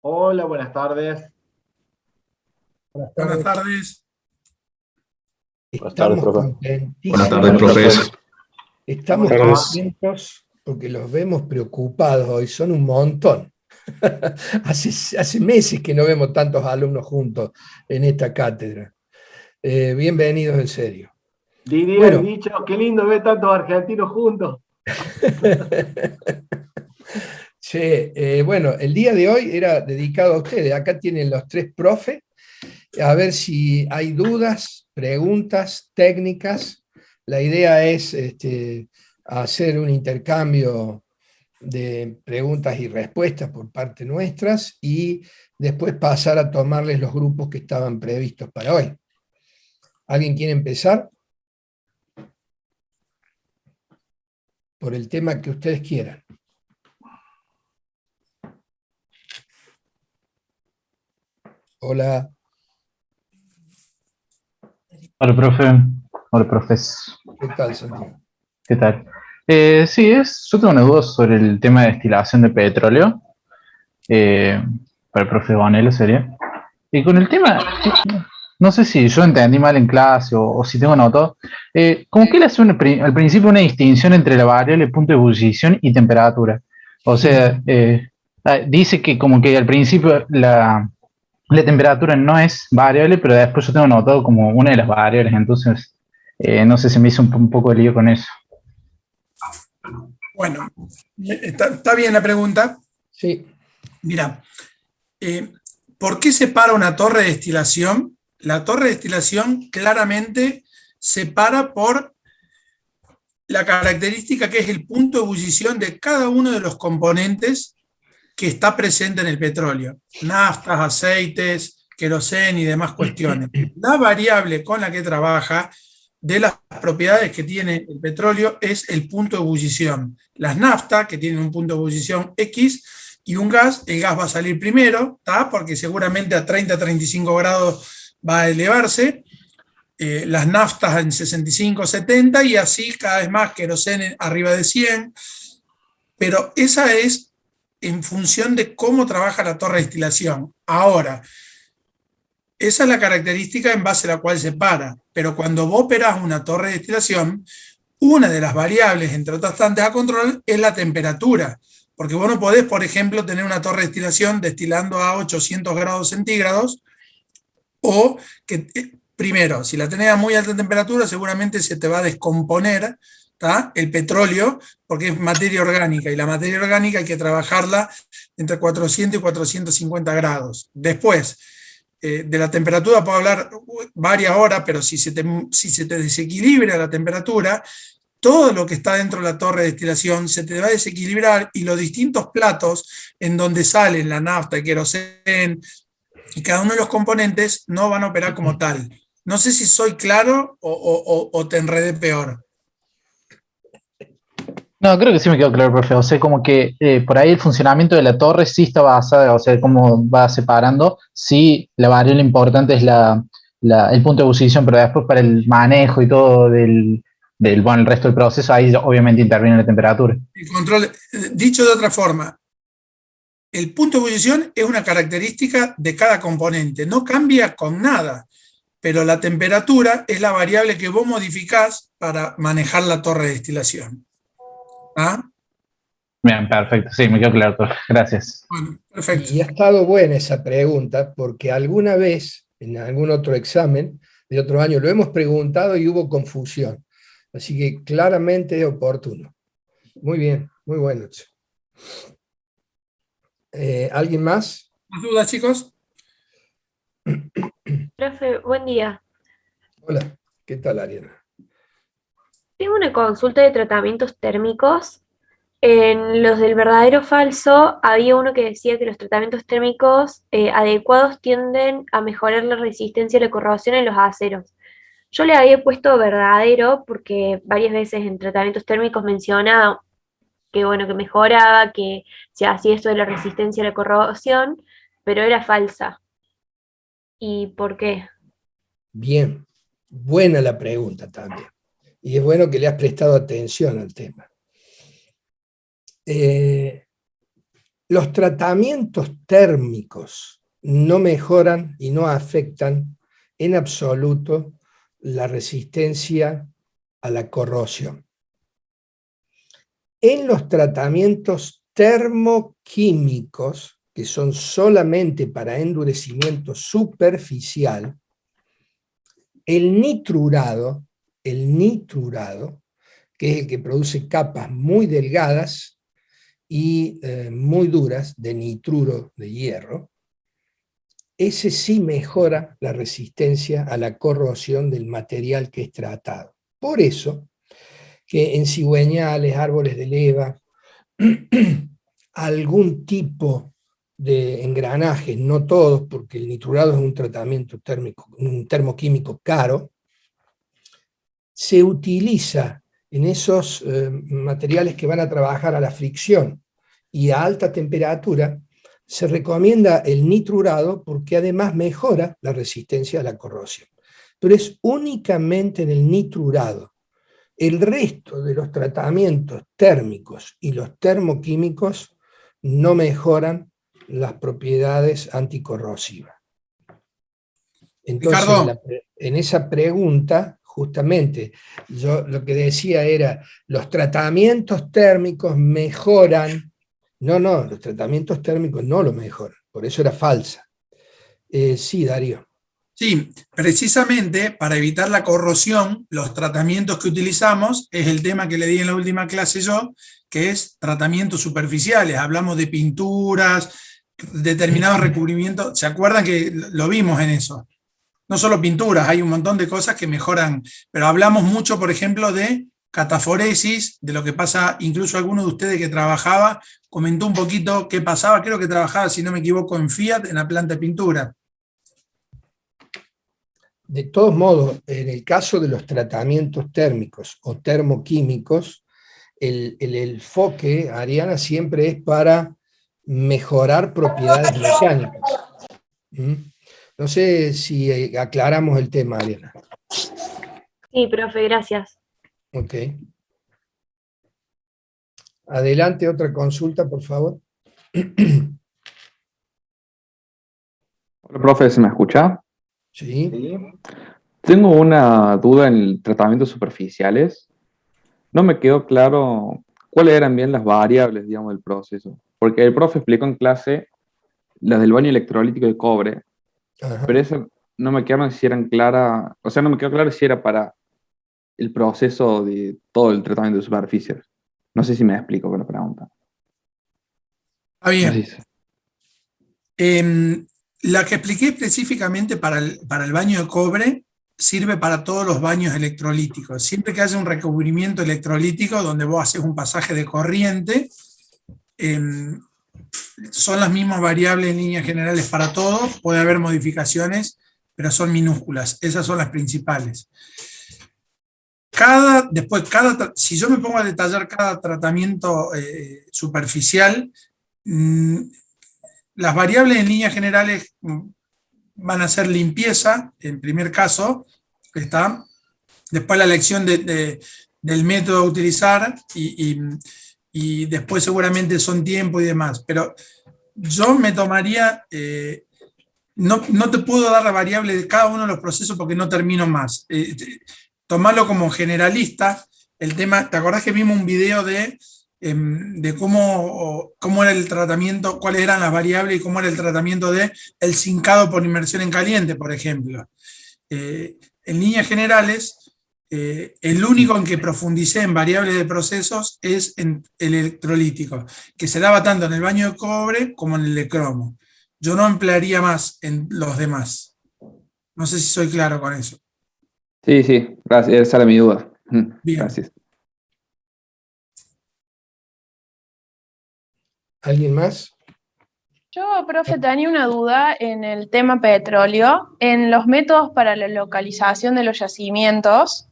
Hola, buenas tardes. Buenas Buenas tardes. tardes. Buenas tardes, Estamos profe. Buenas contentísimos. tardes, profes. Estamos ¿Cómo les va? contentos porque los vemos preocupados hoy, son un montón. Hace meses que no vemos tantos alumnos juntos en esta cátedra. Bienvenidos en serio. Diría el Bueno, dicho, qué lindo ver tantos argentinos juntos. che, bueno, el día de hoy era dedicado a ustedes. Acá tienen los tres profes. A ver si hay dudas, preguntas técnicas. La idea es hacer un intercambio de preguntas y respuestas por parte nuestras y después pasar a tomarles los grupos que estaban previstos para hoy. ¿Alguien quiere empezar? Por el tema que ustedes quieran. Hola. Hola, profe. Hola, profes. ¿Qué tal, Santiago? ¿Qué tal? Yo tengo una duda sobre el tema de destilación de petróleo. eh, para el profe Bonello sería. Y con el tema, no sé si yo entendí mal en clase o si tengo notado, como que él hace al principio una distinción entre la variable punto de ebullición y temperatura. O sea, dice que como que al principio la temperatura no es variable, pero después yo tengo notado como una de las variables, entonces no sé si me hizo un poco de lío con eso. Bueno, está bien la pregunta. Sí, Mira, eh, ¿por qué se para una torre de destilación? La torre de destilación claramente se para por la característica que es el punto de ebullición de cada uno de los componentes que está presente en el petróleo. Naftas, aceites, queroseno y demás cuestiones. La variable con la que trabaja de las propiedades que tiene el petróleo es el punto de ebullición. Las naftas, que tienen un punto de ebullición X, y un gas, el gas va a salir primero, porque seguramente a 30-35 grados va a elevarse, las naftas en 65-70 y así cada vez más, queroseno arriba de 100, pero esa es en función de cómo trabaja la torre de destilación. Ahora, esa es la característica en base a la cual se para, pero cuando vos operás una torre de destilación, una de las variables, entre otras tantas a control, es la temperatura, porque vos no podés, por ejemplo, tener una torre de destilación destilando a 800 grados centígrados, o que, primero, si la tenés a muy alta temperatura, seguramente se te va a descomponer el petróleo, porque es materia orgánica, y la materia orgánica hay que trabajarla entre 400 y 450 grados. Después, de la temperatura puedo hablar varias horas, pero si se te desequilibra la temperatura, todo lo que está dentro de la torre de destilación se te va a desequilibrar y los distintos platos en donde salen la nafta, el queroseno y cada uno de los componentes no van a operar como tal. No sé si soy claro o te enredé peor. No, creo que sí me quedó claro, profe. O sea, como que por ahí el funcionamiento de la torre sí está basado, o sea, cómo va separando. Sí, la variable importante es el punto de ebullición, pero después para el manejo y todo bueno, el resto del proceso, ahí obviamente interviene la temperatura. El control, dicho de otra forma, el punto de ebullición es una característica de cada componente, no cambia con nada, pero la temperatura es la variable que vos modificás para manejar la torre de destilación. ¿Ah? Bien, perfecto. Sí, me quedó claro, profe. Gracias. Bueno, perfecto. y ha estado buena esa pregunta porque alguna vez en algún otro examen de otro año lo hemos preguntado y hubo confusión. Así que claramente es oportuno. Muy bien, muy bueno. ¿Alguien más? ¿Más dudas, chicos? Profe, buen día. Hola, ¿qué tal, Ariana? Tengo una consulta de tratamientos térmicos. En los del verdadero falso había uno que decía que los tratamientos térmicos adecuados tienden a mejorar la resistencia a la corrosión en los aceros. Yo le había puesto verdadero porque varias veces en tratamientos térmicos menciona que bueno, que mejoraba, que se hacía esto de la resistencia a la corrosión, pero era falsa. ¿Y por qué? Bien, buena la pregunta también. Y es bueno que le has prestado atención al tema. Los tratamientos térmicos no mejoran y no afectan en absoluto la resistencia a la corrosión. En los tratamientos termoquímicos, que son solamente para endurecimiento superficial, el nitrurado, que es el que produce capas muy delgadas y muy duras de nitruro de hierro, ese sí mejora la resistencia a la corrosión del material que es tratado. Por eso que en cigüeñales, árboles de leva, algún tipo de engranajes, no todos, porque el nitrurado es un tratamiento térmico, un termoquímico caro, se utiliza en esos materiales que van a trabajar a la fricción y a alta temperatura. Se recomienda el nitrurado porque además mejora la resistencia a la corrosión. Pero es únicamente en el nitrurado. El resto de los tratamientos térmicos y los termoquímicos no mejoran las propiedades anticorrosivas. Entonces, Ricardo, en esa pregunta, justamente, yo lo que decía era, los tratamientos térmicos mejoran. No, los tratamientos térmicos no lo mejoran, por eso era falsa. Sí, Darío. sí, precisamente para evitar la corrosión, los tratamientos que utilizamos es el tema que le di en la última clase yo, que es tratamientos superficiales. Hablamos de pinturas, determinados recubrimientos. ¿Se acuerdan que lo vimos en eso? No solo pinturas, hay un montón de cosas que mejoran, pero hablamos mucho, por ejemplo, de cataforesis, de lo que pasa, incluso alguno de ustedes que trabajaba, comentó un poquito qué pasaba, creo que trabajaba, si no me equivoco, en Fiat, en la planta de pintura. De todos modos, en el caso de los tratamientos térmicos o termoquímicos, el enfoque, Ariana, siempre es para mejorar propiedades mecánicas. ¿Mm? No sé si aclaramos el tema, Ariana. Sí, profe, gracias. Ok. Adelante, otra consulta, por favor. Hola, profe, ¿se me escucha? Sí. Tengo una duda en tratamientos superficiales. No me quedó claro cuáles eran bien las variables, digamos, del proceso. Porque el profe explicó en clase las del baño electrolítico de cobre, Ajá. pero eso no me quedaron si eran claras, o sea, no me quedó claro si era para el proceso de todo el tratamiento de superficies. No sé si me explico con la pregunta. Está No sé bien. si- La que expliqué específicamente para el baño de cobre sirve para todos los baños electrolíticos. Siempre que haya un recubrimiento electrolítico donde vos haces un pasaje de corriente, son las mismas variables en líneas generales para todos, puede haber modificaciones, pero son minúsculas. Esas son las principales. Si yo me pongo a detallar cada tratamiento superficial, las variables en líneas generales van a ser limpieza, en primer caso, ¿está? Después la elección del método a utilizar y después seguramente son tiempo y demás. Pero yo me tomaría, no te puedo dar la variable de cada uno de los procesos porque no termino más. Tomarlo como generalista, el tema, ¿te acordás que vimos un video de cómo era el tratamiento, cuáles eran las variables y cómo era el tratamiento del zincado por inmersión en caliente, por ejemplo? En líneas generales, el único en que profundicé en variables de procesos es en el electrolítico, que se daba tanto en el baño de cobre como en el de cromo. Yo no emplearía más en los demás. No sé si soy claro con eso. Sí, gracias, esa era mi duda. Bien. Gracias. ¿Alguien más? Yo, profe, tenía una duda en el tema petróleo, en los métodos para la localización de los yacimientos.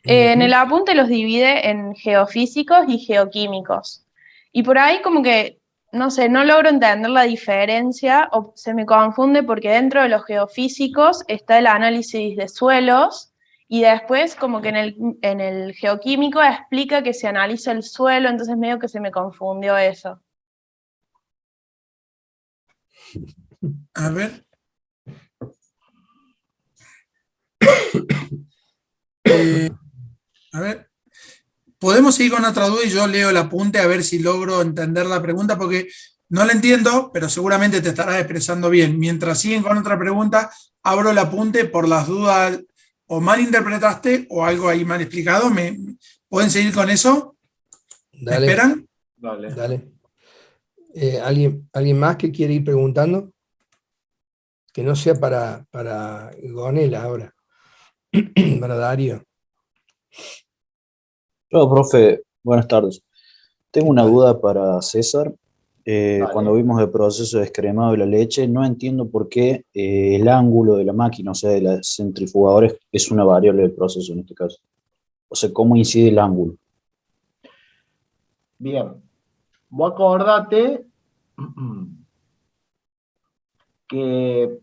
En el apunte los divide en geofísicos y geoquímicos. Y por ahí como que, no sé, no logro entender la diferencia o se me confunde porque dentro de los geofísicos está el análisis de suelos y después como que en el geoquímico explica que se analiza el suelo, entonces medio que se me confundió eso. A ver. A ver. Podemos seguir con otra duda y yo leo el apunte a ver si logro entender la pregunta, porque no la entiendo, pero seguramente te estarás expresando bien. Mientras siguen con otra pregunta, abro el apunte por las dudas, o mal interpretaste o algo ahí mal explicado. ¿Pueden seguir con eso? ¿Me Dale, esperan? Dale. dale. ¿Alguien más que quiere ir preguntando? Que no sea para Gonela ahora, para Darío. Hola, profe, buenas tardes. Tengo una Vale. duda para César. Dale. Cuando vimos el proceso de descremado de la leche, no entiendo por qué el ángulo de la máquina, o sea, de los centrifugadores, es una variable del proceso en este caso. O sea, ¿cómo incide el ángulo? Bien. Vos acordate que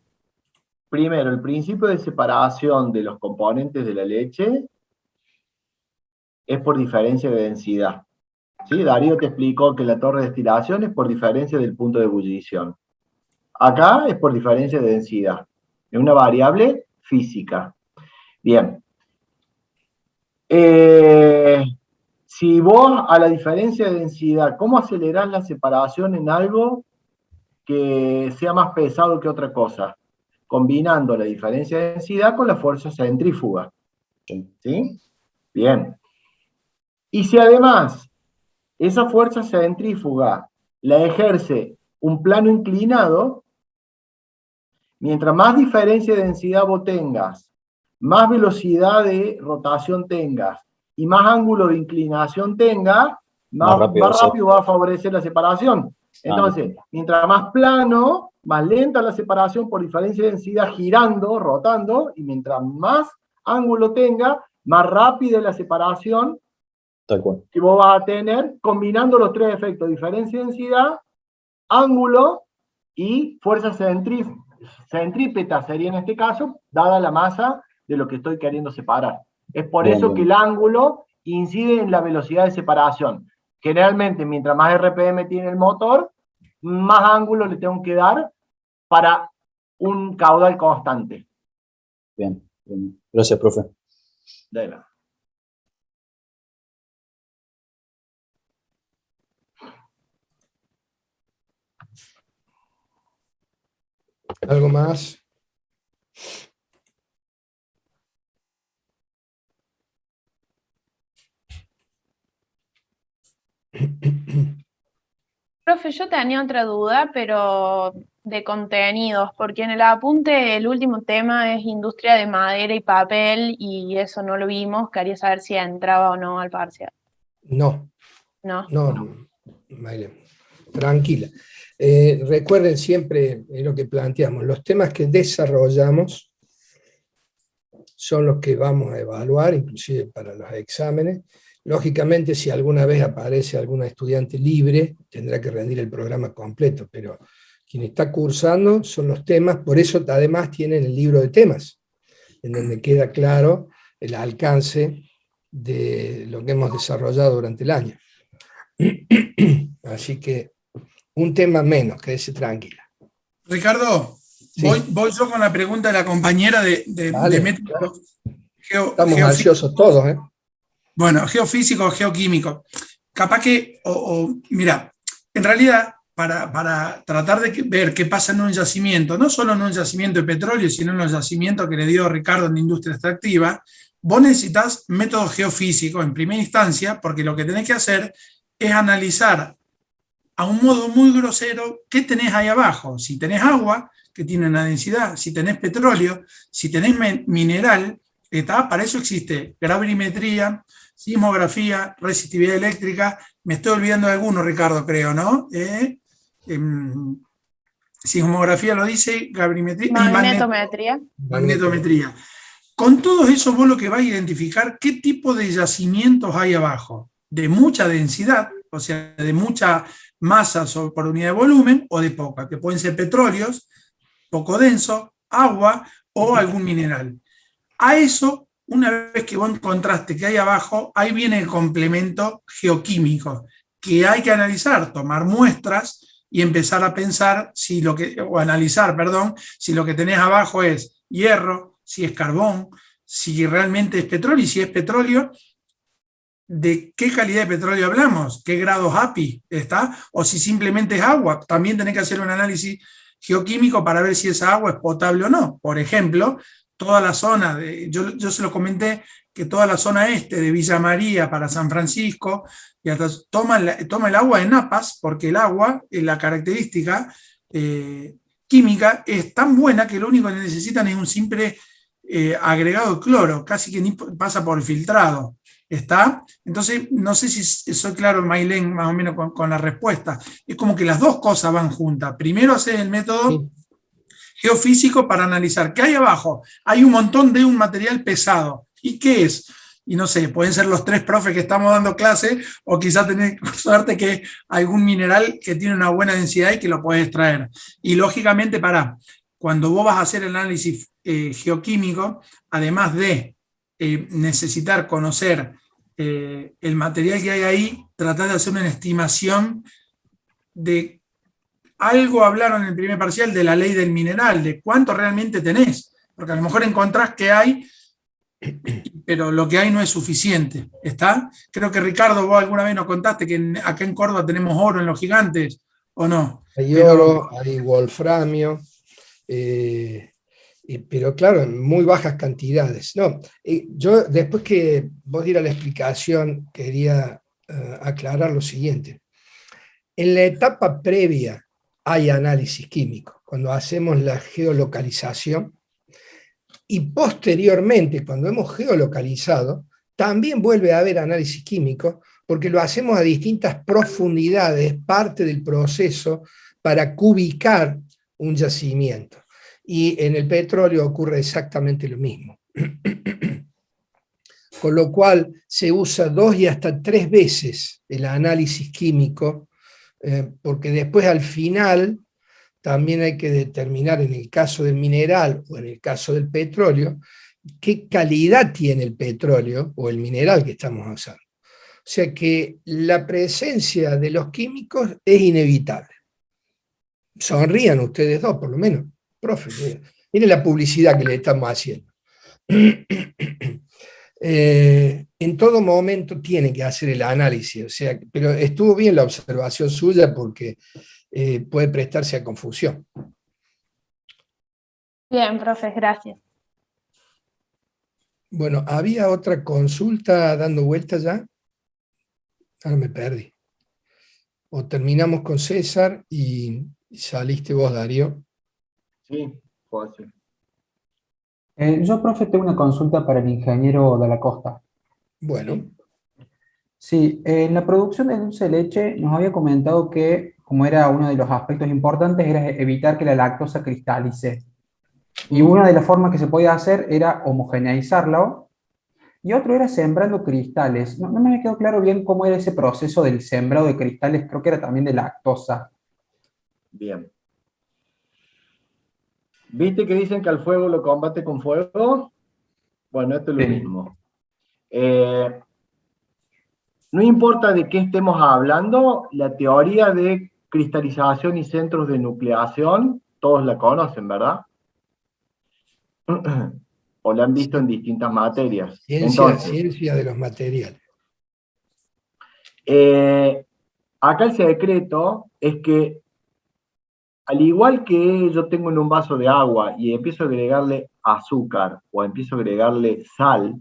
primero el principio de separación de los componentes de la leche es por diferencia de densidad. ¿Sí? Darío te explicó que la torre de destilación es por diferencia del punto de ebullición. Acá es por diferencia de densidad. Es una variable física. Bien. Si vos a la diferencia de densidad, ¿cómo acelerás la separación en algo que sea más pesado que otra cosa? Combinando la diferencia de densidad con la fuerza centrífuga. ¿Sí? Bien. Y si además esa fuerza centrífuga la ejerce un plano inclinado, mientras más diferencia de densidad vos tengas, más velocidad de rotación tengas y más ángulo de inclinación tengas, más rápido va a favorecer la separación. Entonces, mientras más plano, más lenta la separación por diferencia de densidad girando, rotando, y mientras más ángulo tenga, más rápida es la separación. Tal cual. Que vos vas a tener combinando los tres efectos: diferencia de densidad, ángulo y fuerza centrípeta sería en este caso, dada la masa de lo que estoy queriendo separar. Es por Bien, eso bien. que el ángulo incide en la velocidad de separación. Generalmente, mientras más RPM tiene el motor, más ángulo le tengo que dar para un caudal constante. Bien, bien. Gracias, profe. De nada. ¿Algo más? Profe, yo tenía otra duda, pero de contenidos, porque en el apunte el último tema es industria de madera y papel, y eso no lo vimos. Quería saber si entraba o no al parcial. No, ¿No? no, Maile, tranquila. Recuerden siempre lo que planteamos, los temas que desarrollamos son los que vamos a evaluar, inclusive para los exámenes. Lógicamente, si alguna vez aparece algún estudiante libre, tendrá que rendir el programa completo, pero quien está cursando son los temas, por eso además tienen el libro de temas, en donde queda claro el alcance de lo que hemos desarrollado durante el año. Así que un tema menos, quédese tranquila. Ricardo, Sí. voy yo con la pregunta de la compañera de Vale, método Estamos ansiosos todos, ¿eh? Bueno, geofísico, geoquímico. Capaz que, mira, en realidad, para tratar de ver qué pasa en un yacimiento, no solo en un yacimiento de petróleo, sino en los yacimientos que le dio Ricardo en la industria extractiva, vos necesitas método geofísico en primera instancia, porque lo que tenés que hacer es analizar a un modo muy grosero qué tenés ahí abajo. Si tenés agua, que tiene una densidad, si tenés petróleo, si tenés mineral, para eso existe gravimetría, sismografía, resistividad eléctrica. Me estoy olvidando de alguno, Ricardo, creo, ¿no? Sismografía lo dice, gravimetría Magnetometría. magnetometría. Con todo eso vos lo que vas a identificar qué tipo de yacimientos hay abajo, de mucha densidad, o sea, de mucha masa por unidad de volumen, o de poca, que pueden ser petróleos, poco denso, agua o algún mineral. A eso, una vez que vos encontraste que hay abajo, ahí viene el complemento geoquímico, que hay que analizar, tomar muestras y empezar a pensar o analizar, perdón, si lo que tenés abajo es hierro, si es carbón, si realmente es petróleo, y si es petróleo, ¿de qué calidad de petróleo hablamos? ¿Qué grados API está? O si simplemente es agua. También tenés que hacer un análisis geoquímico para ver si esa agua es potable o no. Por ejemplo, toda la zona, yo se lo comenté, que toda la zona este de Villa María para San Francisco, y hasta toma el agua de Napas, porque el agua, la característica química, es tan buena que lo único que necesitan es un simple agregado de cloro, casi que ni pasa por filtrado. ¿Está? Entonces, no sé si soy claro, Mailén, más o menos con la respuesta. Es como que las dos cosas van juntas. Primero hacer el método geofísico para analizar qué hay abajo. Hay un montón de un material pesado. ¿Y qué es? Y no sé, pueden ser los 3 profes que estamos dando clase, o quizás tener suerte que algún mineral que tiene una buena densidad y que lo puedes extraer. Y lógicamente, cuando vos vas a hacer el análisis geoquímico, además de necesitar conocer el material que hay ahí, tratar de hacer una estimación de algo. Hablaron en el primer parcial de la ley del mineral, de cuánto realmente tenés, porque a lo mejor encontrás que hay, pero lo que hay no es suficiente. ¿Está? Creo que Ricardo, vos alguna vez nos contaste que acá en Córdoba tenemos oro en los Gigantes, ¿o no? Hay oro, hay wolframio, pero claro, en muy bajas cantidades. No, yo después que vos dieras la explicación, quería aclarar lo siguiente. En la etapa previa hay análisis químico, cuando hacemos la geolocalización, y posteriormente, cuando hemos geolocalizado, también vuelve a haber análisis químico, porque lo hacemos a distintas profundidades, parte del proceso para cubicar un yacimiento. Y en el petróleo ocurre exactamente lo mismo. Con lo cual se usa 2 y hasta 3 veces el análisis químico, porque después al final también hay que determinar, en el caso del mineral o en el caso del petróleo, qué calidad tiene el petróleo o el mineral que estamos usando. O sea que la presencia de los químicos es inevitable. Sonrían ustedes dos, por lo menos. Profe, miren la publicidad que le estamos haciendo. En todo momento tiene que hacer el análisis, o sea, pero estuvo bien la observación suya porque puede prestarse a confusión. Bien, profe, gracias. Bueno, ¿había otra consulta dando vuelta ya? Ahora me perdí. O terminamos con César y saliste vos, Darío. Sí, puedo hacer. Yo, profe, tengo una consulta para el ingeniero de la Costa. Bueno. Sí, en la producción de dulce de leche nos había comentado que, como era uno de los aspectos importantes, era evitar que la lactosa cristalice. Y una de las formas que se podía hacer era homogeneizarlo, y otro era sembrando cristales. No me quedó claro bien cómo era ese proceso del sembrado de cristales, creo que era también de lactosa. Bien. ¿Viste que dicen que al fuego lo combate con fuego? Bueno, esto es lo mismo. No importa de qué estemos hablando, la teoría de cristalización y centros de nucleación, todos la conocen, ¿verdad? O la han visto en distintas materias. Ciencia de los materiales. Acá el secreto es que, al igual que yo tengo en un vaso de agua y empiezo a agregarle azúcar o empiezo a agregarle sal,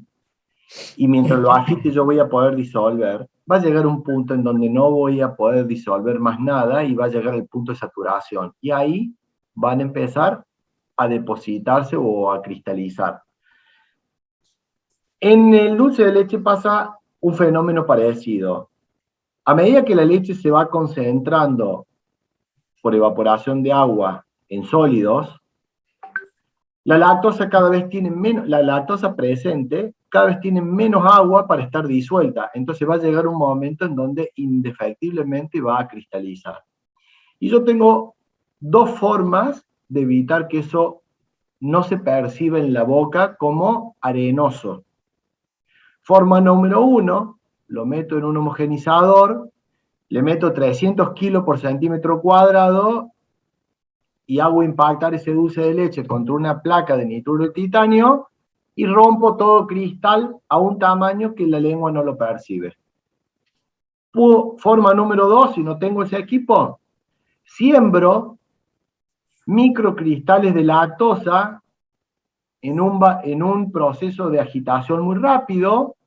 y mientras lo agite yo voy a poder disolver, va a llegar un punto en donde no voy a poder disolver más nada y va a llegar el punto de saturación. Y ahí van a empezar a depositarse o a cristalizar. En el dulce de leche pasa un fenómeno parecido. A medida que la leche se va concentrando por evaporación de agua en sólidos, la lactosa cada vez tiene menos, la lactosa presente cada vez tiene menos agua para estar disuelta, entonces va a llegar un momento en donde indefectiblemente va a cristalizar. Y yo tengo 2 formas de evitar que eso no se perciba en la boca como arenoso. Forma número 1, lo meto en un homogenizador le meto 300 kilos por centímetro cuadrado y hago impactar ese dulce de leche contra una placa de nitruro de titanio y rompo todo cristal a un tamaño que la lengua no lo percibe. Forma número 2, si no tengo ese equipo, siembro microcristales de lactosa en un proceso de agitación muy rápido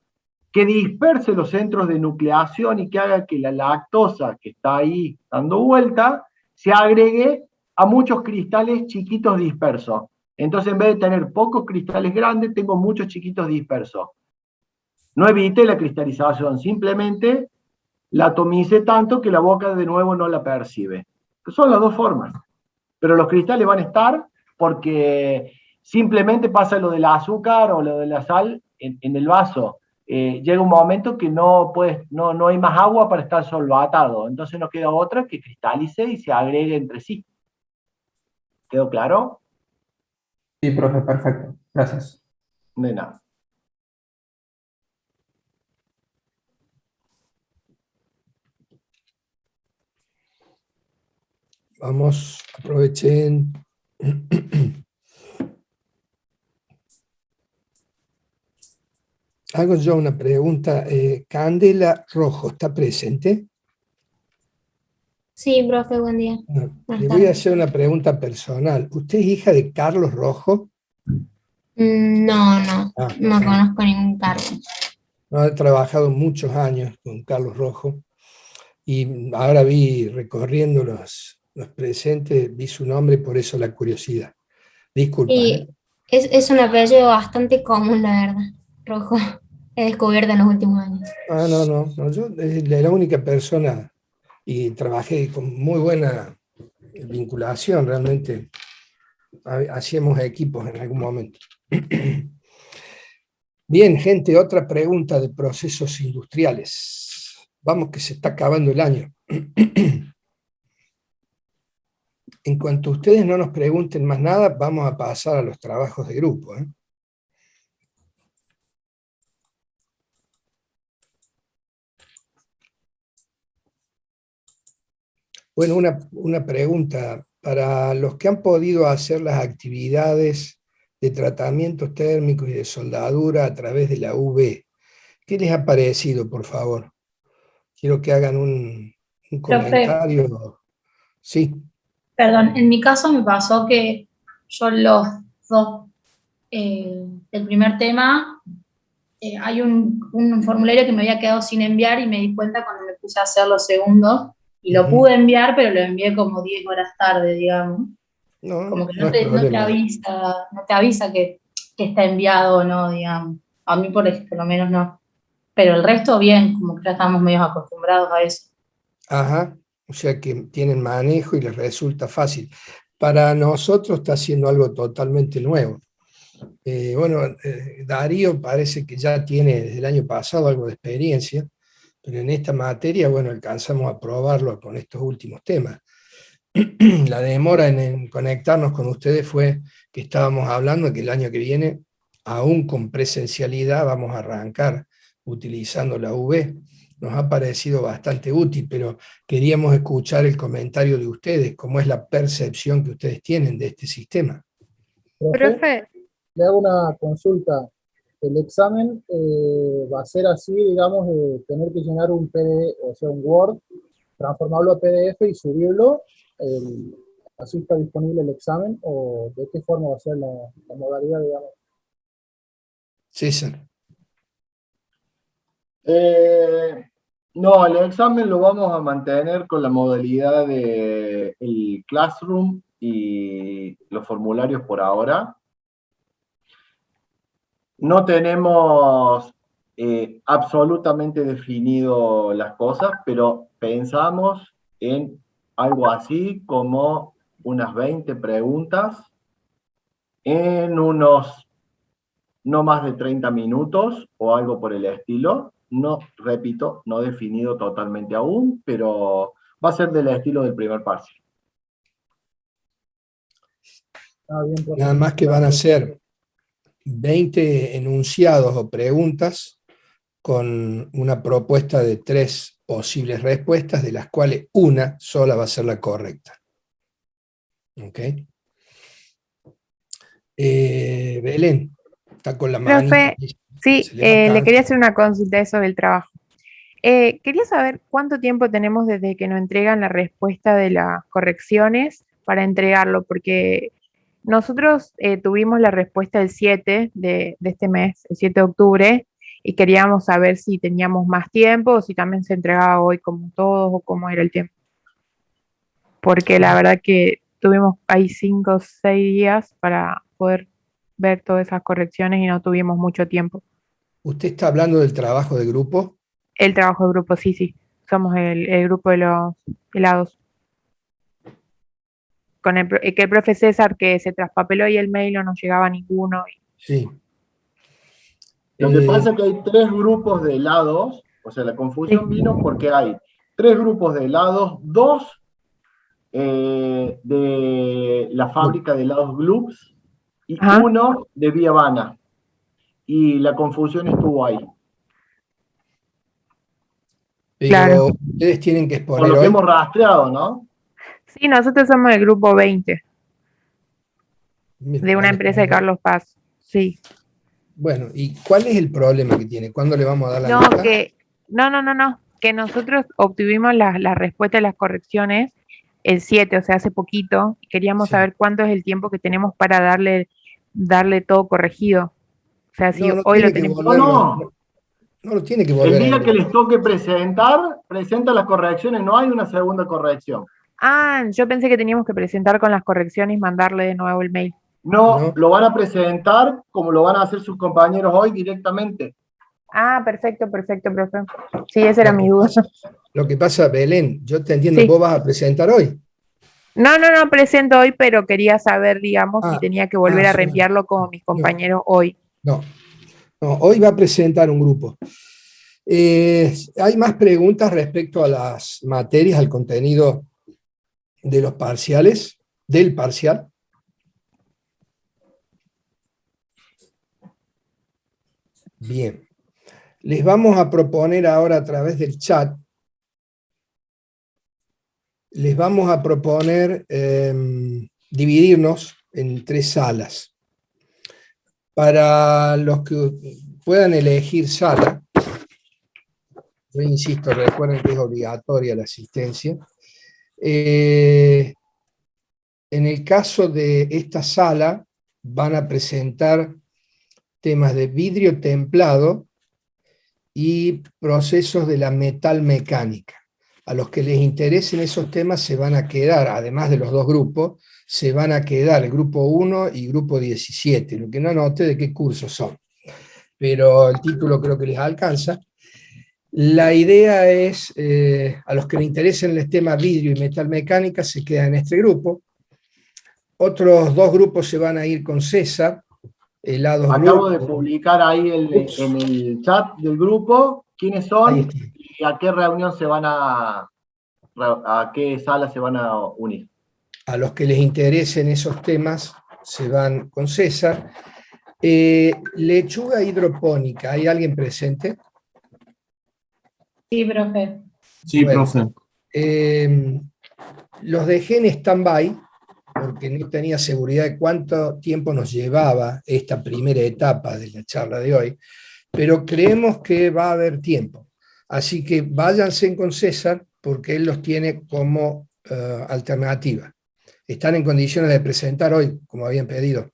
que disperse los centros de nucleación y que haga que la lactosa que está ahí dando vuelta se agregue a muchos cristales chiquitos dispersos. Entonces, en vez de tener pocos cristales grandes, tengo muchos chiquitos dispersos. No evité la cristalización, simplemente la atomicé tanto que la boca de nuevo no la percibe. Son las dos formas. Pero los cristales van a estar porque simplemente pasa lo del azúcar o lo de la sal en el vaso. Llega un momento que no hay más agua para estar solvatado. Entonces no queda otra que cristalice y se agregue entre sí. ¿Quedó claro? Sí, profe, perfecto. Gracias. De nada. Vamos, aprovechen. Hago yo una pregunta. Candela Rojo, ¿está presente? Sí, profe, buen día. No, Buenas le voy a tardes. hacer una pregunta personal. ¿Usted es hija de Carlos Rojo? No, no, Ah, no conozco ningún cargo. no, he trabajado muchos años con Carlos Rojo y ahora vi recorriendo los presentes, vi su nombre, por eso la curiosidad. Disculpa, ¿eh? Y es un apellido bastante común, la verdad. Rojo. He descubierto en los últimos años. Ah, no, yo la única persona y trabajé con muy buena vinculación, realmente hacíamos equipos en algún momento. Bien, gente, otra pregunta de procesos industriales. Vamos que se está acabando el año. En cuanto ustedes no nos pregunten más nada, vamos a pasar a los trabajos de grupo, ¿eh? Bueno, una pregunta. Para los que han podido hacer las actividades de tratamientos térmicos y de soldadura a través de la UV, ¿qué les ha parecido, por favor? Quiero que hagan un Profe, comentario. Sí. perdón, en mi caso me pasó que yo los dos, del primer tema, hay un formulario que me había quedado sin enviar y me di cuenta cuando me puse a hacer los segundos y lo pude enviar, pero lo envié como 10 horas tarde, digamos. No, Como que no es no te problema. avisa que está enviado o no, digamos. A mí por lo menos no. Pero el resto bien, como que ya estamos medio acostumbrados a eso. Ajá, o sea que tienen manejo y les resulta fácil. Para nosotros está haciendo algo totalmente nuevo. Darío parece que ya tiene desde el año pasado algo de experiencia, pero en esta materia, bueno, alcanzamos a probarlo con estos últimos temas. La demora en conectarnos con ustedes fue que estábamos hablando de que el año que viene, aún con presencialidad, vamos a arrancar utilizando la UV. Nos ha parecido bastante útil, pero queríamos escuchar el comentario de ustedes, cómo es la percepción que ustedes tienen de este sistema. Profe, le hago una consulta. El examen va a ser así, digamos, de tener que llenar un PDF, o sea, un Word, transformarlo a PDF y subirlo. ¿Así está disponible el examen? ¿O de qué forma va a ser la modalidad, digamos? César. No, el examen lo vamos a mantener con la modalidad de el Classroom y los formularios por ahora. No tenemos absolutamente definido las cosas, pero pensamos en algo así como unas 20 preguntas en unos no más de 30 minutos o algo por el estilo. No, repito, no definido totalmente aún, pero va a ser del estilo del primer parcial. Nada más que van a ser 20 enunciados o preguntas con una propuesta de 3 posibles respuestas, de las cuales una sola va a ser la correcta. ¿Ok? Belén, está con la mano. Profe, sí, le quería hacer una consulta sobre el trabajo. Quería saber cuánto tiempo tenemos desde que nos entregan la respuesta de las correcciones para entregarlo, porque nosotros tuvimos la respuesta el 7 de este mes, el 7 de octubre, y queríamos saber si teníamos más tiempo o si también se entregaba hoy como todos o cómo era el tiempo. Porque la verdad que tuvimos ahí 5 o 6 días para poder ver todas esas correcciones y no tuvimos mucho tiempo. ¿Usted está hablando del trabajo de grupo? El trabajo de grupo, sí. Somos el grupo de los helados. Con que el profe César, que se traspapeló y el mail no nos llegaba ninguno. Sí. Lo que pasa es que hay 3 grupos de helados, o sea, la confusión vino porque hay 3 grupos de helados, 2 de la fábrica de helados Gloops y 1 de Vía Habana. Y la confusión estuvo ahí. Pero claro. Ustedes tienen que exponer por lo que hoy. hemos rastreado, ¿no? Sí, nosotros somos el grupo 20. De una empresa de Carlos Paz. Sí. Bueno, ¿y cuál es el problema que tiene? ¿Cuándo le vamos a dar la No, nota? no. Que nosotros obtuvimos la respuesta de las correcciones el 7, o sea, hace poquito. Y queríamos saber cuánto es el tiempo que tenemos para darle todo corregido. O sea, si hoy lo tenemos. No lo tiene que volver El a día enviar. que les toque presentar, presenta las correcciones, no hay una segunda corrección. Ah, yo pensé que teníamos que presentar con las correcciones y mandarle de nuevo el mail. No, lo van a presentar como lo van a hacer sus compañeros hoy directamente. Ah, perfecto, profe. Sí, esa era mi duda. Lo que pasa, Belén, yo te entiendo, Sí. vos vas a presentar hoy. No presento hoy, pero quería saber, digamos, si tenía que volver a reenviarlo como mis compañeros hoy. No, hoy va a presentar un grupo. ¿Hay más preguntas respecto a las materias, al contenido de los parciales, del parcial? Bien. Les vamos a proponer ahora a través del chat, les vamos a proponer dividirnos en 3 salas. Para los que puedan elegir sala, yo insisto, recuerden que es obligatoria la asistencia. En el caso de esta sala, van a presentar temas de vidrio templado y procesos de la metalmecánica. A los que les interesen esos temas se van a quedar, además de los 2 grupos, se van a quedar el grupo 1 y grupo 17, lo que no anoté de qué cursos son, pero el título creo que les alcanza. La idea es, a los que les interesen el tema vidrio y metalmecánica se quedan en este grupo. Otros 2 grupos se van a ir con César, helados Acabo de publicar ahí en el chat del grupo quiénes son y a qué reunión a qué sala se van a unir. A los que les interesen esos temas se van con César. Lechuga hidropónica, ¿hay alguien presente? Sí, profe. Sí, profe. Los dejé en stand-by porque no tenía seguridad de cuánto tiempo nos llevaba esta primera etapa de la charla de hoy, pero creemos que va a haber tiempo. Así que váyanse con César porque él los tiene como alternativa. ¿Están en condiciones de presentar hoy, como habían pedido?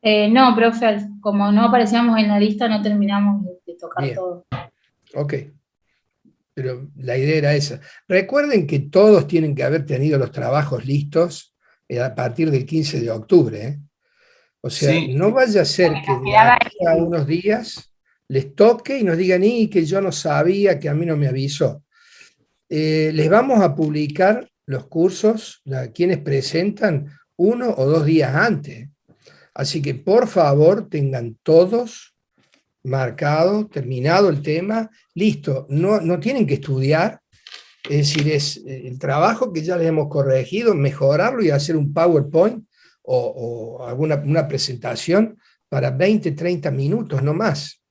No, profe, como no aparecíamos en la lista, no terminamos de tocar todo. Ok. Pero la idea era esa. Recuerden que todos tienen que haber tenido los trabajos listos a partir del 15 de octubre. ¿eh? O sea, no vaya a ser que de aquí a unos días les toque y nos digan, y que yo no sabía, que a mí no me avisó. Les vamos a publicar los cursos, quienes presentan 1 o 2 días antes. Así que por favor tengan todos marcado, terminado el tema, listo, no tienen que estudiar, es decir, es el trabajo que ya les hemos corregido, mejorarlo y hacer un PowerPoint o una presentación para 20, 30 minutos, no más.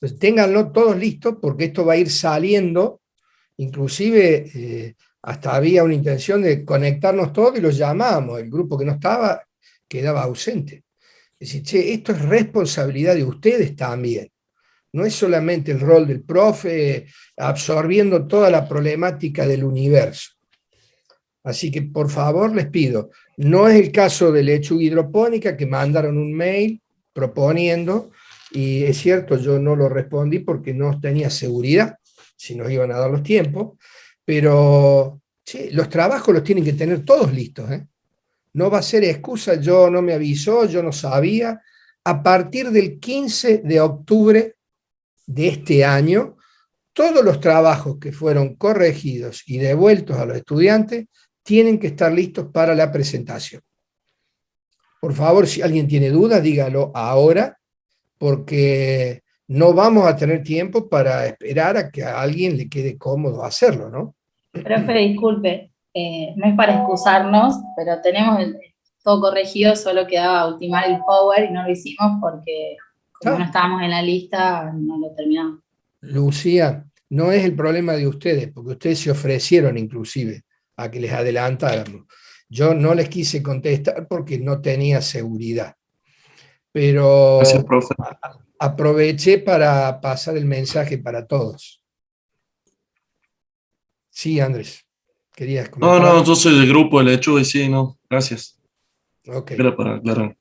Entonces, ténganlo todos listos porque esto va a ir saliendo, inclusive hasta había una intención de conectarnos todos y los llamábamos, el grupo que no estaba quedaba ausente. Es decir, che, esto es responsabilidad de ustedes también. No es solamente el rol del profe absorbiendo toda la problemática del universo. Así que, por favor, les pido, no es el caso de lechuga hidropónica, que mandaron un mail proponiendo, y es cierto, yo no lo respondí porque no tenía seguridad si nos iban a dar los tiempos, pero che, los trabajos los tienen que tener todos listos, ¿eh? No va a ser excusa, yo no me avisó, yo no sabía. A partir del 15 de octubre de este año, todos los trabajos que fueron corregidos y devueltos a los estudiantes tienen que estar listos para la presentación. Por favor, si alguien tiene dudas, dígalo ahora, porque no vamos a tener tiempo para esperar a que a alguien le quede cómodo hacerlo, ¿no? Profe, disculpe, no es para excusarnos, pero tenemos todo corregido, solo quedaba ultimar el power y no lo hicimos porque como no estábamos en la lista, no lo terminamos. Lucía, no es el problema de ustedes, porque ustedes se ofrecieron inclusive a que les adelantáramos. Yo no les quise contestar porque no tenía seguridad. Pero Gracias, profe. aproveché para pasar el mensaje para todos. Sí, Andrés, querías comentar. No, yo soy del grupo del hecho y sí, no, gracias. Ok. Era para aclarar.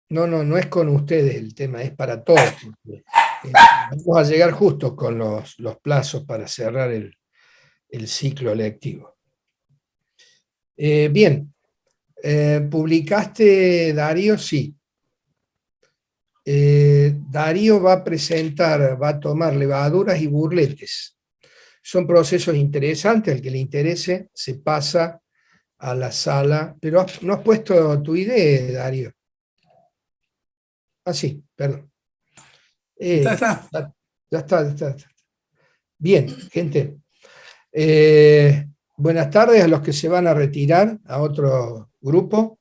No es con ustedes el tema, es para todos. Vamos a llegar justo con los plazos para cerrar el ciclo lectivo. Bien, ¿publicaste, Darío? Sí. Darío va a presentar, va a tomar levaduras y burletes. Son procesos interesantes, al que le interese se pasa a la sala, pero no has puesto tu idea, Darío. Ah, sí, perdón. Ya está. Bien, gente. Buenas tardes a los que se van a retirar a otro grupo.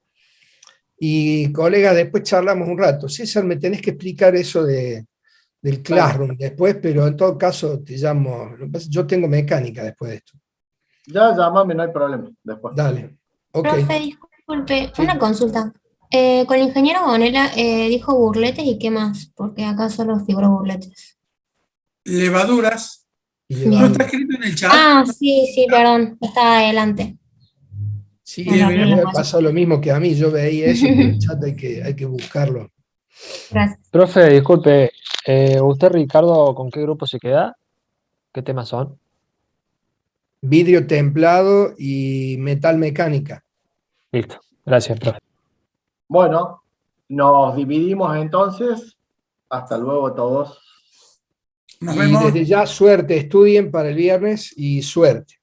Y colegas, después charlamos un rato. César, me tenés que explicar eso del Classroom después, pero en todo caso te llamo. Yo tengo mecánica después de esto. Ya, llámame, no hay problema. Después. Dale. Ok. Profe, disculpe, una consulta. Con el ingeniero Bonella dijo burletes y qué más, porque acá solo figuró burletes. Levaduras. Bien. ¿No está escrito en el chat? Ah, sí, perdón, está adelante. Sí, Bien, me bien. ha pasado lo mismo que a mí. Yo veía eso, pero en el chat hay que buscarlo. Gracias. Profe, disculpe, ¿usted, Ricardo, con qué grupo se queda? ¿Qué temas son? Vidrio templado y metal mecánica. Listo, gracias, profe. Bueno, nos dividimos entonces. Hasta luego todos. Nos Y vemos. desde ya, suerte, estudien para el viernes y suerte.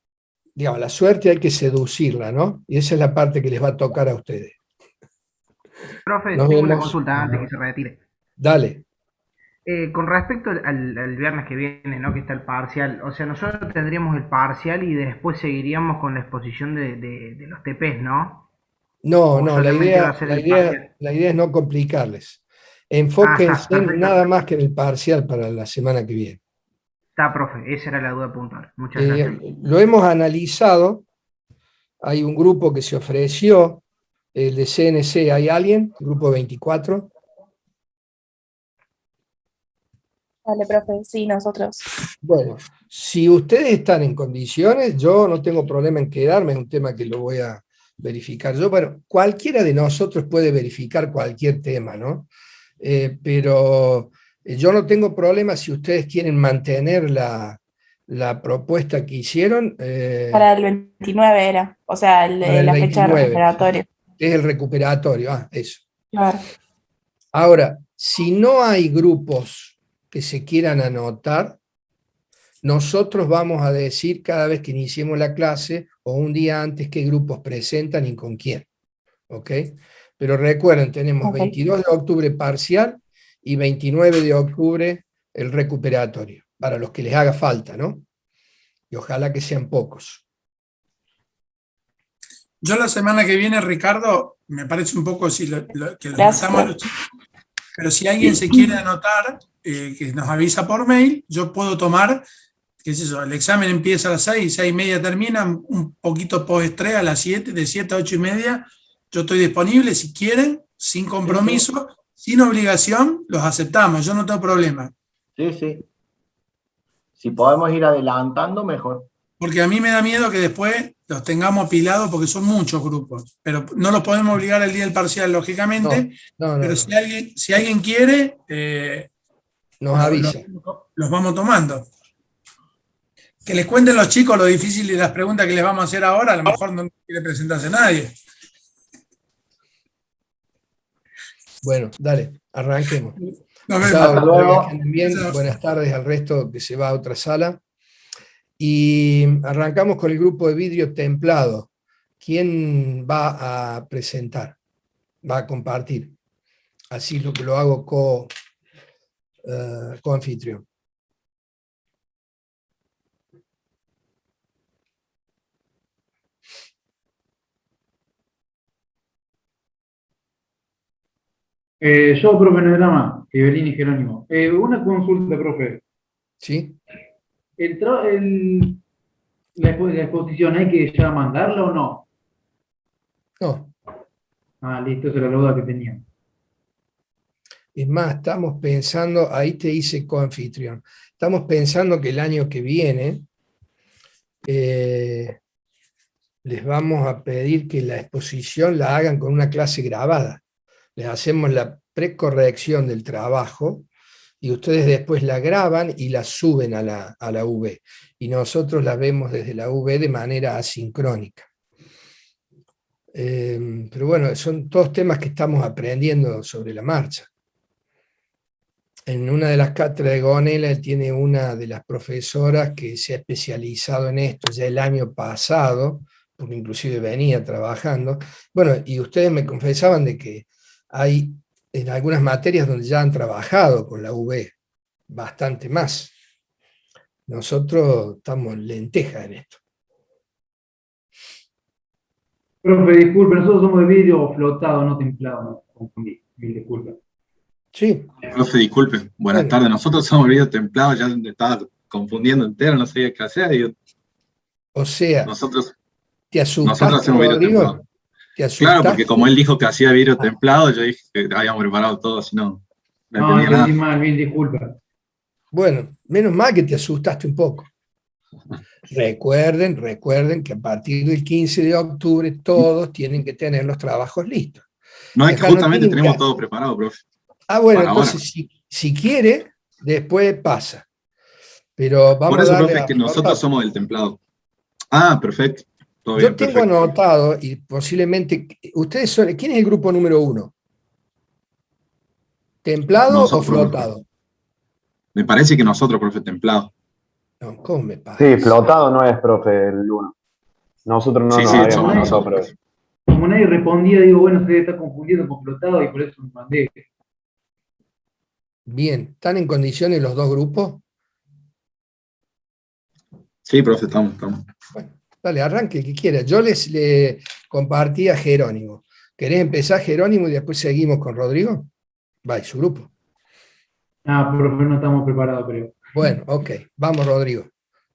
Digamos, la suerte hay que seducirla, ¿no? Y esa es la parte que les va a tocar a ustedes. Profe, Nos tengo una vemos. consulta antes que se retire. Dale. Con respecto al viernes que viene, ¿no? Que está el parcial, o sea, nosotros tendríamos el parcial y después seguiríamos con la exposición de los TPs, ¿no? No, O la solamente va a ser el parcial. idea es no complicarles. Enfóquense perfecto. nada más que en el parcial para la semana que viene. Está, profe, esa era la duda puntual. Muchas gracias. Lo hemos analizado. Hay un grupo que se ofreció, el de CNC, ¿hay alguien? Grupo 24. Dale, profe, sí, nosotros. Bueno, si ustedes están en condiciones, yo no tengo problema en quedarme, es un tema que lo voy a verificar yo. Bueno, cualquiera de nosotros puede verificar cualquier tema, ¿no? Pero yo no tengo problema si ustedes quieren mantener la propuesta que hicieron. Para el 29 era, o sea, la fecha de 29. recuperatorio. Es el recuperatorio, eso. Claro. Ahora, si no hay grupos que se quieran anotar, nosotros vamos a decir cada vez que iniciemos la clase o un día antes qué grupos presentan y con quién. ¿Ok? Pero recuerden, tenemos 22 de octubre parcial y 29 de octubre el recuperatorio, para los que les haga falta, ¿no? Y ojalá que sean pocos. Yo la semana que viene, Ricardo, me parece un poco que lo Gracias. estamos los chicos, pero si alguien se quiere anotar, que nos avisa por mail, yo puedo tomar, qué es eso, el examen empieza a las 6, 6:30 termina, un poquito post-estrés a las 7, de 7 a 8:30, yo estoy disponible si quieren, sin compromiso, sin obligación, los aceptamos, yo no tengo problema. Sí, sí. Si podemos ir adelantando, mejor. Porque a mí me da miedo que después los tengamos apilados porque son muchos grupos, pero no los podemos obligar el día del parcial, lógicamente, pero si alguien quiere, nos avisa. Los vamos tomando. Que les cuenten los chicos lo difícil de las preguntas que les vamos a hacer ahora, a lo mejor no quiere presentarse nadie. Bueno, dale, arranquemos. Nos vemos. Chao, Hasta luego. que anden bien. Chao. Buenas tardes al resto que se va a otra sala. Y arrancamos con el grupo de vidrio templado. ¿Quién va a presentar? Va a compartir. Así lo hago co-anfitrión. Yo, profe, no era más, Evelyn y Jerónimo. Una consulta, profe. ¿Sí? La exposición, ¿hay que ya mandarla o no? No. Ah, listo, esa era la duda que tenía. Es más, estamos pensando, ahí te hice coanfitrión, estamos pensando que el año que viene les vamos a pedir que la exposición la hagan con una clase grabada. Les hacemos la precorrección del trabajo y ustedes después la graban y la suben a la UV. Y nosotros la vemos desde la UV de manera asincrónica. Pero bueno, son todos temas que estamos aprendiendo sobre la marcha. En una de las cátedras de Gonela, él tiene una de las profesoras que se ha especializado en esto ya el año pasado, porque inclusive venía trabajando. Bueno, y ustedes me confesaban de que hay en algunas materias donde ya han trabajado con la UV, bastante más. Nosotros estamos lentejas en esto. Profe, disculpe, nosotros somos de vidrio flotado, no templado, no confundí. Mil disculpas. Sí. Profe, disculpe. Buenas tardes. Nosotros somos vidrio templado, ya me estaba confundiendo entero, no sabía qué hacer. Digo, o sea, nosotros asustaste, hacemos vidrio Rodrigo? templado. ¿Te asustaste? Claro, porque como él dijo que hacía vidrio templado, yo dije que habíamos preparado todo, si no, No, entendía entendí nada. mal, mil disculpas. Bueno, menos mal que te asustaste un poco. Recuerden que a partir del 15 de octubre todos tienen que tener los trabajos listos. No, es que Acá no justamente tienen tenemos que- todo preparado, profe. Ah, bueno, para entonces ahora. si quiere, después pasa. Pero vamos Por eso, a darle profe, es a que nosotros flotar. somos del templado. Ah, perfecto. Todo Yo bien, tengo perfecto. anotado, y posiblemente, ustedes son, ¿quién es el grupo número 1? ¿Templado o Nosotros, flotado? Me parece que nosotros, profe, templado. No, ¿cómo me parece? Sí, flotado no es, profe, el 1. Nosotros no Sí, nos sí, habíamos somos anotado, nosotros. profe. Como nadie respondía, digo, bueno, se está confundiendo con flotado y por eso me mandé. Bien, ¿están en condiciones los dos grupos? Sí, profe, estamos. Dale, arranque el que quiera. Yo le compartí a Jerónimo. ¿Querés empezar, Jerónimo, y después seguimos con Rodrigo? Va, y su grupo. Ah, profe, no estamos preparados, creo. Bueno, ok, vamos, Rodrigo.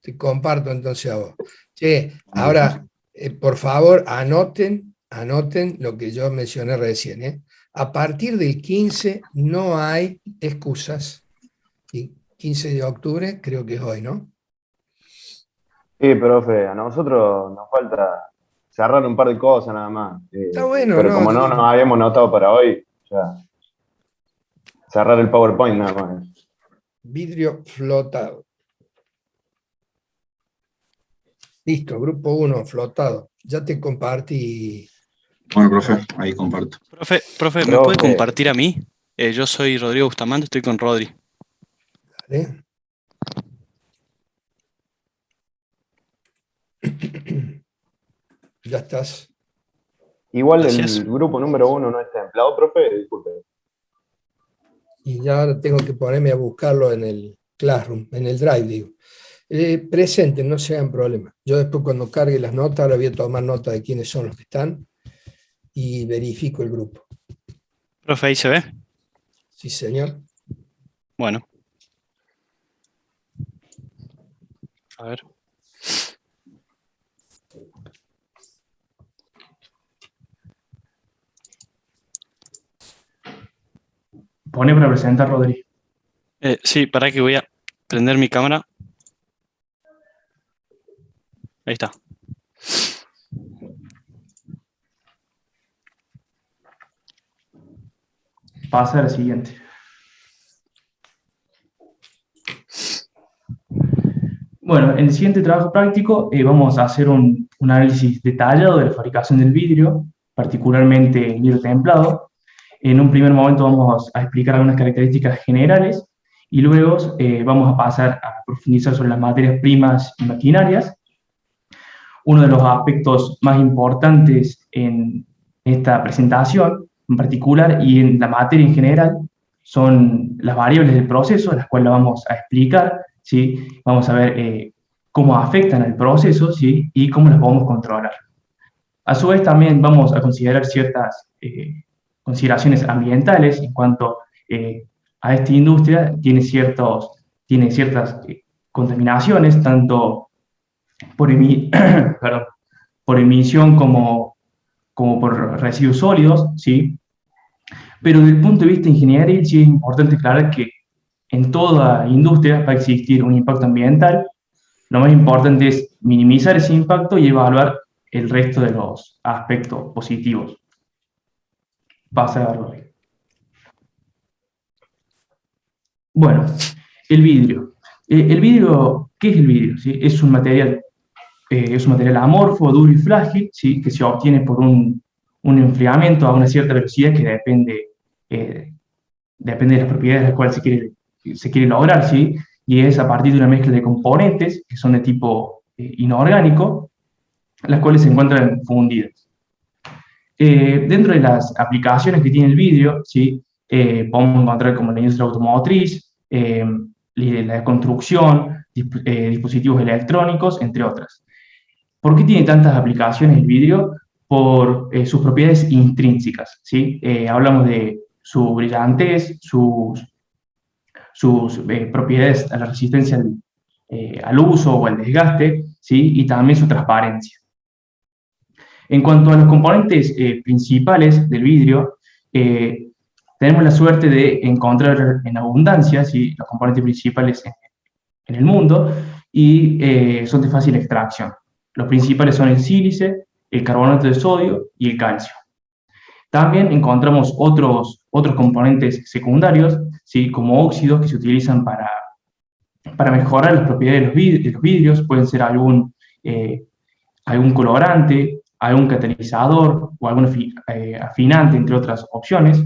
Te comparto entonces a vos. Che, ahora, por favor, anoten lo que yo mencioné recién. ¿Eh? A partir del 15 no hay excusas. Y 15 de octubre creo que es hoy, ¿no? Sí, profe, a nosotros nos falta cerrar un par de cosas nada más. Está bueno, Pero ¿no? como no nos habíamos notado para hoy, ya cerrar el PowerPoint nada más. Vidrio flotado. Listo, grupo 1, flotado. Ya te compartí. Bueno, profe, ahí comparto. Profe, ¿me puede compartir a mí? Yo soy Rodrigo Bustamante, estoy con Rodri. Dale. Ya estás. Igual Gracias. el grupo número 1 no es templado, profe, disculpe. Y ya ahora tengo que ponerme a buscarlo en el Classroom, en el Drive, digo. Presenten, no se hagan problema. Yo después cuando cargue las notas, ahora voy a tomar nota de quiénes son los que están y verifico el grupo. Profe, ahí se ve. Sí, señor. Bueno, A ver. Pone para presentar, Rodri. Sí, para que voy a prender mi cámara. Ahí está. Pasa a la siguiente. Bueno, en el siguiente trabajo práctico vamos a hacer un análisis detallado de la fabricación del vidrio, particularmente el vidrio templado. En un primer momento vamos a explicar algunas características generales y luego vamos a pasar a profundizar sobre las materias primas y maquinarias. Uno de los aspectos más importantes en esta presentación, en particular, y en la materia en general, son las variables del proceso, las cuales vamos a explicar, ¿sí? Vamos a ver cómo afectan al proceso, ¿sí? Y cómo las podemos controlar. A su vez, también vamos a considerar ciertas consideraciones ambientales en cuanto a esta industria tiene ciertas contaminaciones, tanto por emisión como por residuos sólidos, ¿sí? Pero desde el punto de vista ingenieril sí es importante aclarar que en toda industria va a existir un impacto ambiental. Lo más importante es minimizar ese impacto y evaluar el resto de los aspectos positivos. Pasa a verlo. Bueno, el vidrio. El vidrio, ¿qué es el vidrio? ¿Sí? Es un material amorfo, duro y frágil, ¿sí? Que se obtiene por un enfriamiento a una cierta velocidad que depende de las propiedades de las cuales se quiere lograr, ¿sí? Y es a partir de una mezcla de componentes que son de tipo inorgánico, las cuales se encuentran fundidas. Dentro de las aplicaciones que tiene el vidrio, ¿sí? Podemos encontrar como la industria automotriz, la construcción, dispositivos electrónicos, entre otras. ¿Por qué tiene tantas aplicaciones el vidrio? Por sus propiedades intrínsecas, ¿sí? Hablamos de su brillantez, sus propiedades a la resistencia al uso o al desgaste, ¿sí? Y también su transparencia. En cuanto a los componentes principales del vidrio, tenemos la suerte de encontrar en abundancia, ¿sí? Los componentes principales en el mundo y son de fácil extracción. Los principales son el sílice, el carbonato de sodio y el calcio. También encontramos otros componentes secundarios, ¿sí? Como óxidos que se utilizan para mejorar las propiedades de los vidrios. Pueden ser algún colorante, algún catalizador o algún afinante, entre otras opciones.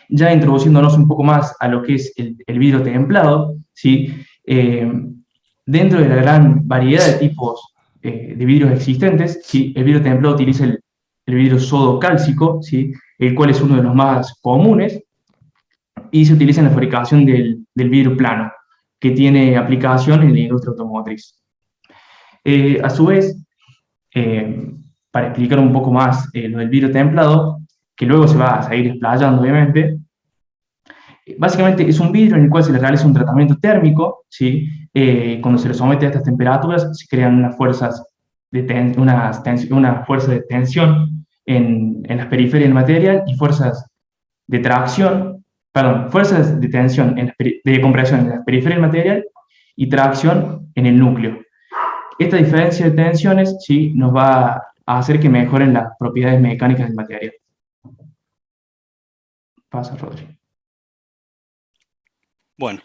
Ya introduciéndonos un poco más a lo que es el vidrio templado, ¿sí? Dentro de la gran variedad de tipos de vidrios existentes, ¿sí? El vidrio templado utiliza el vidrio sodo-cálcico, ¿sí? El cual es uno de los más comunes, y se utiliza en la fabricación del vidrio plano, que tiene aplicación en la industria automotriz. A su vez, para explicar un poco más lo del vidrio templado, que luego se va a seguir explayando, obviamente, básicamente es un vidrio en el cual se le realiza un tratamiento térmico, ¿sí? Cuando se le somete a estas temperaturas se crean unas fuerzas una fuerza de tensión en las periferias del material y fuerzas de tensión, de compresión en las periferias del material y tracción en el núcleo. Esta diferencia de tensiones, ¿sí? Nos va a hacer que mejoren las propiedades mecánicas del material. Pasa, Rodri. Bueno,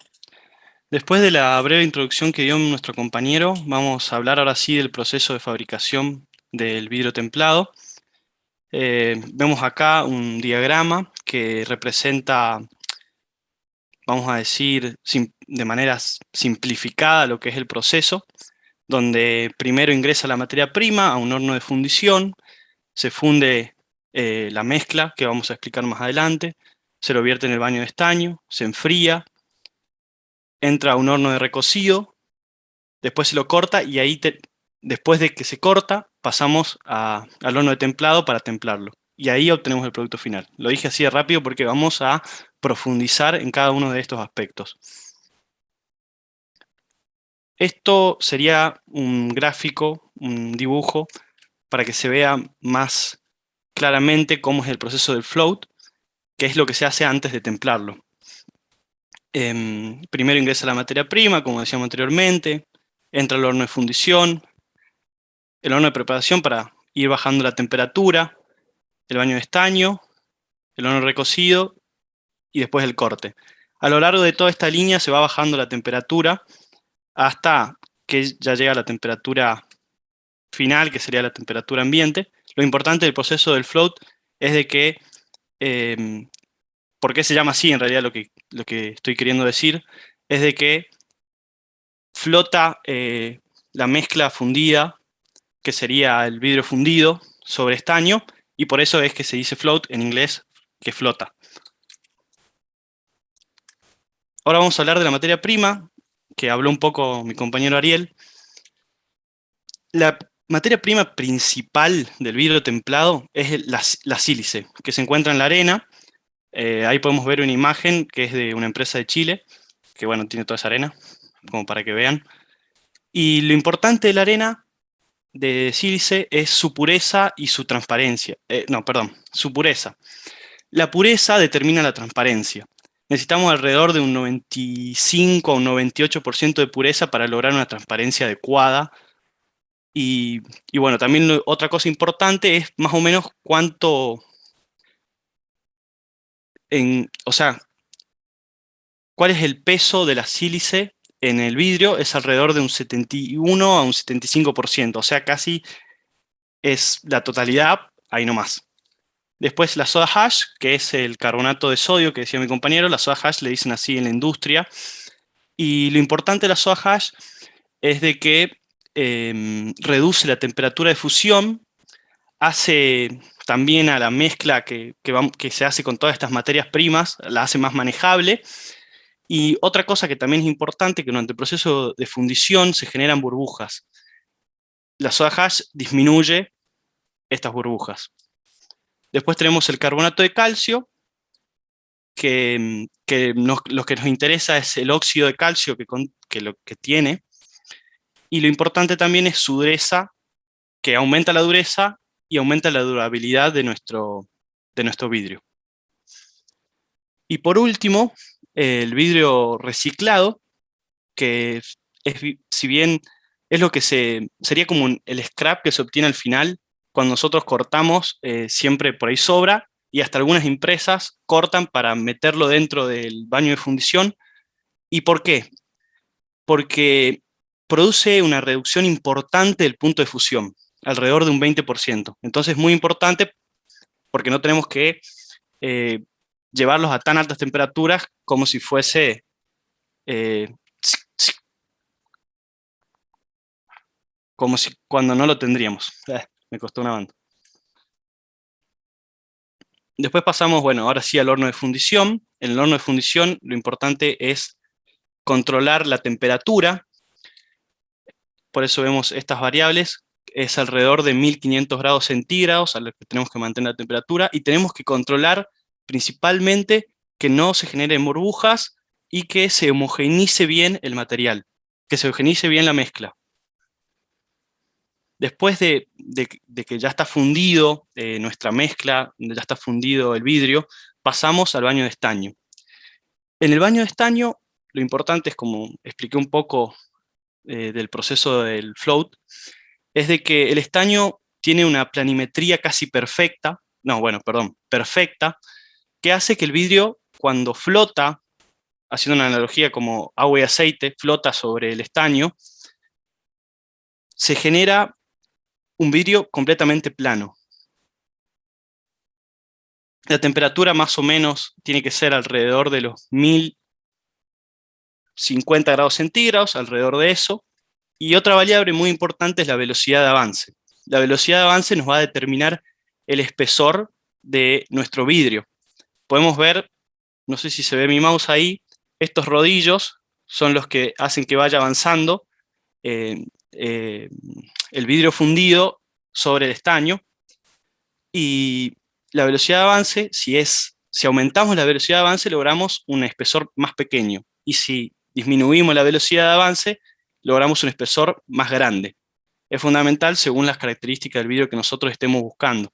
después de la breve introducción que dio nuestro compañero, vamos a hablar ahora sí del proceso de fabricación del vidrio templado. Vemos acá un diagrama que representa, vamos a decir, de manera simplificada lo que es el proceso, donde primero ingresa la materia prima a un horno de fundición, se funde la mezcla, que vamos a explicar más adelante, se lo vierte en el baño de estaño, se enfría, entra a un horno de recocido, después se lo corta y ahí, después de que se corta, pasamos al horno de templado para templarlo. Y ahí obtenemos el producto final. Lo dije así de rápido porque vamos a profundizar en cada uno de estos aspectos. Esto sería un gráfico, un dibujo, para que se vea más claramente cómo es el proceso del float, que es lo que se hace antes de templarlo. Primero ingresa la materia prima, como decíamos anteriormente, entra al horno de fundición, el horno de preparación para ir bajando la temperatura, el baño de estaño, el horno recocido y después el corte. A lo largo de toda esta línea se va bajando la temperatura hasta que ya llega a la temperatura final, que sería la temperatura ambiente. Lo importante del proceso del float es de que, ¿por qué se llama así? En realidad lo que estoy queriendo decir es de que flota la mezcla fundida, que sería el vidrio fundido, sobre estaño, y por eso es que se dice float en inglés, que flota. Ahora vamos a hablar de la materia prima, que habló un poco mi compañero Ariel. La materia prima principal del vidrio templado es la sílice, que se encuentra en la arena. Ahí podemos ver una imagen que es de una empresa de Chile, que bueno, tiene toda esa arena, como para que vean. Y lo importante de la arena de sílice es su pureza y su transparencia. Su pureza. La pureza determina la transparencia. Necesitamos alrededor de un 95 o un 98% de pureza para lograr una transparencia adecuada. Y bueno, también otra cosa importante es más o menos cuánto, cuál es el peso de la sílice en el vidrio. Es alrededor de un 71 a un 75%, o sea, casi es la totalidad, ahí nomás. Después la soda ash, que es el carbonato de sodio que decía mi compañero. La soda ash le dicen así en la industria. Y lo importante de la soda ash es de que reduce la temperatura de fusión, hace también a la mezcla que se hace con todas estas materias primas, la hace más manejable. Y otra cosa que también es importante, que durante el proceso de fundición se generan burbujas. La soda ash disminuye estas burbujas. Después tenemos el carbonato de calcio, que lo que nos interesa es el óxido de calcio que tiene. Y lo importante también es su dureza, que aumenta la dureza y aumenta la durabilidad de nuestro vidrio. Y por último, el vidrio reciclado, que si bien es lo que sería como el scrap que se obtiene al final, cuando nosotros cortamos, siempre por ahí sobra, y hasta algunas empresas cortan para meterlo dentro del baño de fundición. ¿Y por qué? Porque produce una reducción importante del punto de fusión, alrededor de un 20%. Entonces es muy importante porque no tenemos que llevarlos a tan altas temperaturas como si fuese como si cuando no lo tendríamos. Me costó una banda. Después pasamos, bueno, ahora sí al horno de fundición. En el horno de fundición lo importante es controlar la temperatura. Por eso vemos estas variables. Es alrededor de 1500 grados centígrados a lo que tenemos que mantener la temperatura, y tenemos que controlar principalmente que no se generen burbujas y que se homogeneice bien el material, que se homogeneice bien la mezcla. Después de que ya está fundido nuestra mezcla, ya está fundido el vidrio, pasamos al baño de estaño. En el baño de estaño, lo importante es, como expliqué un poco del proceso del float, es de que el estaño tiene una planimetría casi perfecta, perfecta, que hace que el vidrio, cuando flota, haciendo una analogía como agua y aceite, flota sobre el estaño, se genera un vidrio completamente plano. La temperatura más o menos tiene que ser alrededor de los 1050 grados centígrados, alrededor de eso. Y otra variable muy importante es la velocidad de avance. La velocidad de avance nos va a determinar el espesor de nuestro vidrio. Podemos ver, no sé si se ve mi mouse ahí, estos rodillos son los que hacen que vaya avanzando el vidrio fundido sobre el estaño. Y la velocidad de avance, si aumentamos la velocidad de avance, logramos un espesor más pequeño. Y si disminuimos la velocidad de avance, logramos un espesor más grande. Es fundamental según las características del vidrio que nosotros estemos buscando.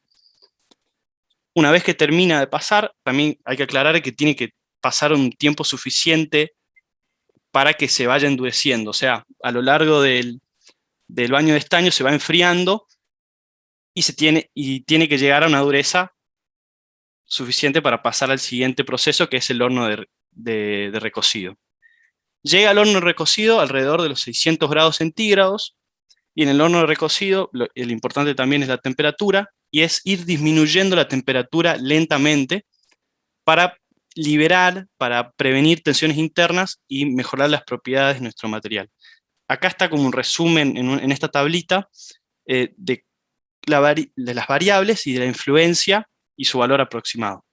Una vez que termina de pasar, también hay que aclarar que tiene que pasar un tiempo suficiente para que se vaya endureciendo. O sea, a lo largo del baño de estaño se va enfriando y tiene que llegar a una dureza suficiente para pasar al siguiente proceso, que es el horno de recocido. Llega al horno de recocido alrededor de los 600 grados centígrados, y en el horno de recocido lo importante también es la temperatura, y es ir disminuyendo la temperatura lentamente para liberar, para prevenir tensiones internas y mejorar las propiedades de nuestro material. Acá está como un resumen en esta tablita de las variables y de la influencia y su valor aproximado.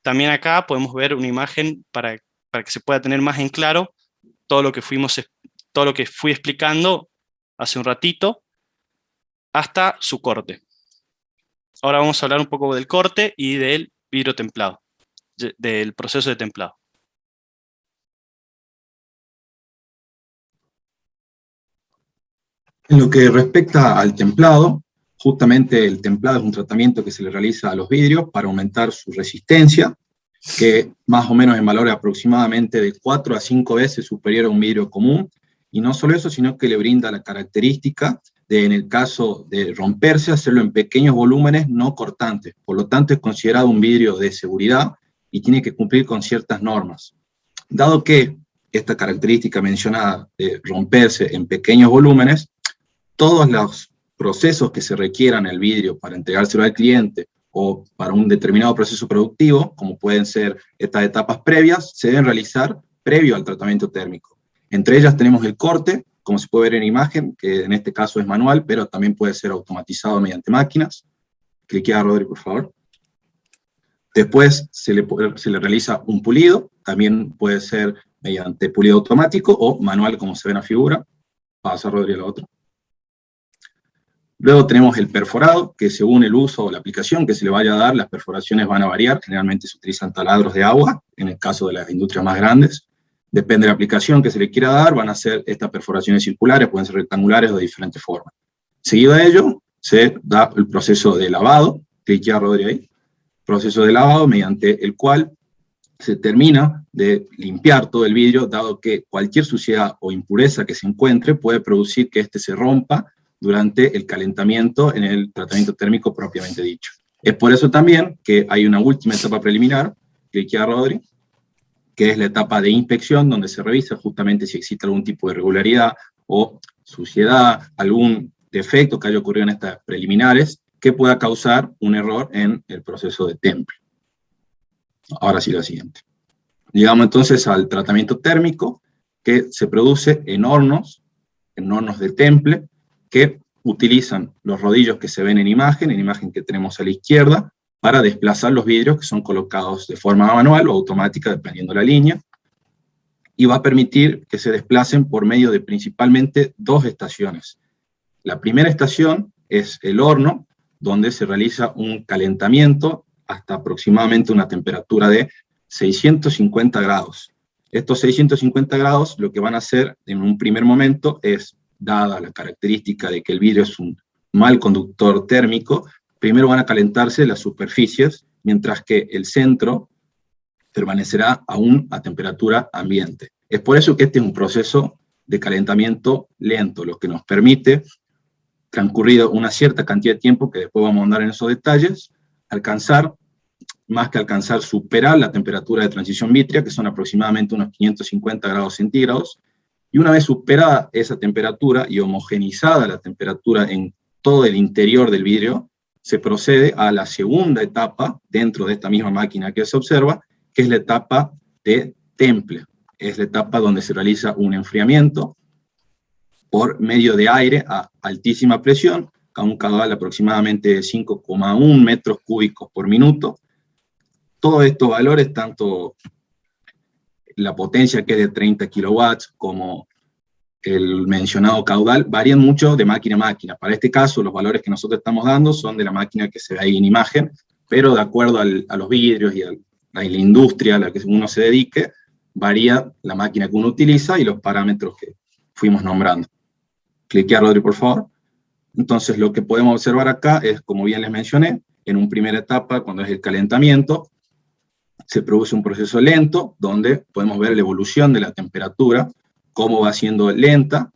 También acá podemos ver una imagen para que se pueda tener más en claro todo lo que fui explicando hace un ratito, hasta su corte. Ahora vamos a hablar un poco del corte y del vidrio templado, del proceso de templado. En lo que respecta al templado, justamente el templado es un tratamiento que se le realiza a los vidrios para aumentar su resistencia, que más o menos en valores aproximadamente de 4 a 5 veces superior a un vidrio común, y no solo eso, sino que le brinda la característica de, en el caso de romperse, hacerlo en pequeños volúmenes no cortantes. Por lo tanto, es considerado un vidrio de seguridad y tiene que cumplir con ciertas normas. Dado que esta característica mencionada de romperse en pequeños volúmenes, todos los procesos que se requieran el vidrio para entregárselo al cliente o para un determinado proceso productivo, como pueden ser estas etapas previas, se deben realizar previo al tratamiento térmico. Entre ellas tenemos el corte, como se puede ver en imagen, que en este caso es manual, pero también puede ser automatizado mediante máquinas. Cliquea, Rodri, por favor. Después se le realiza un pulido, también puede ser mediante pulido automático o manual, como se ve en la figura. Pasa, Rodri, a la otra. Luego tenemos el perforado, que según el uso o la aplicación que se le vaya a dar, las perforaciones van a variar. Generalmente se utilizan taladros de agua, en el caso de las industrias más grandes. Depende de la aplicación que se le quiera dar, van a ser estas perforaciones circulares, pueden ser rectangulares o de diferentes formas. Seguido a ello, se da el proceso de lavado, cliquea, Rodri, ahí. Proceso de lavado mediante el cual se termina de limpiar todo el vidrio, dado que cualquier suciedad o impureza que se encuentre puede producir que éste se rompa durante el calentamiento en el tratamiento térmico propiamente dicho. Es por eso también que hay una última etapa preliminar, cliquea, Rodri, que es la etapa de inspección, donde se revisa justamente si existe algún tipo de irregularidad o suciedad, algún defecto que haya ocurrido en estas preliminares, que pueda causar un error en el proceso de temple. Ahora sí, la siguiente. Llegamos entonces al tratamiento térmico, que se produce en hornos de temple, que utilizan los rodillos que se ven en imagen que tenemos a la izquierda, para desplazar los vidrios que son colocados de forma manual o automática, dependiendo de la línea, y va a permitir que se desplacen por medio de principalmente dos estaciones. La primera estación es el horno, donde se realiza un calentamiento hasta aproximadamente una temperatura de 650 grados. Estos 650 grados lo que van a hacer en un primer momento es, dada la característica de que el vidrio es un mal conductor térmico, primero van a calentarse las superficies, mientras que el centro permanecerá aún a temperatura ambiente. Es por eso que este es un proceso de calentamiento lento, lo que nos permite, transcurrido una cierta cantidad de tiempo, que después vamos a andar en esos detalles, alcanzar, más que alcanzar, superar la temperatura de transición vítrea, que son aproximadamente unos 550 grados centígrados, y una vez superada esa temperatura y homogenizada la temperatura en todo el interior del vidrio, se procede a la segunda etapa dentro de esta misma máquina que se observa, que es la etapa de temple. Es la etapa donde se realiza un enfriamiento por medio de aire a altísima presión, a un caudal aproximadamente de 5,1 metros cúbicos por minuto. Todos estos valores, tanto la potencia que es de 30 kilowatts como el mencionado caudal, varían mucho de máquina a máquina. Para este caso, los valores que nosotros estamos dando son de la máquina que se ve ahí en imagen, pero de acuerdo a los vidrios y a la industria a la que uno se dedique, varía la máquina que uno utiliza y los parámetros fuimos nombrando. Cliquear, Rodri, por favor. Entonces, lo que podemos observar acá es, como bien les mencioné, en una primera etapa, cuando es el calentamiento, se produce un proceso lento, donde podemos ver la evolución de la temperatura, cómo va siendo lenta,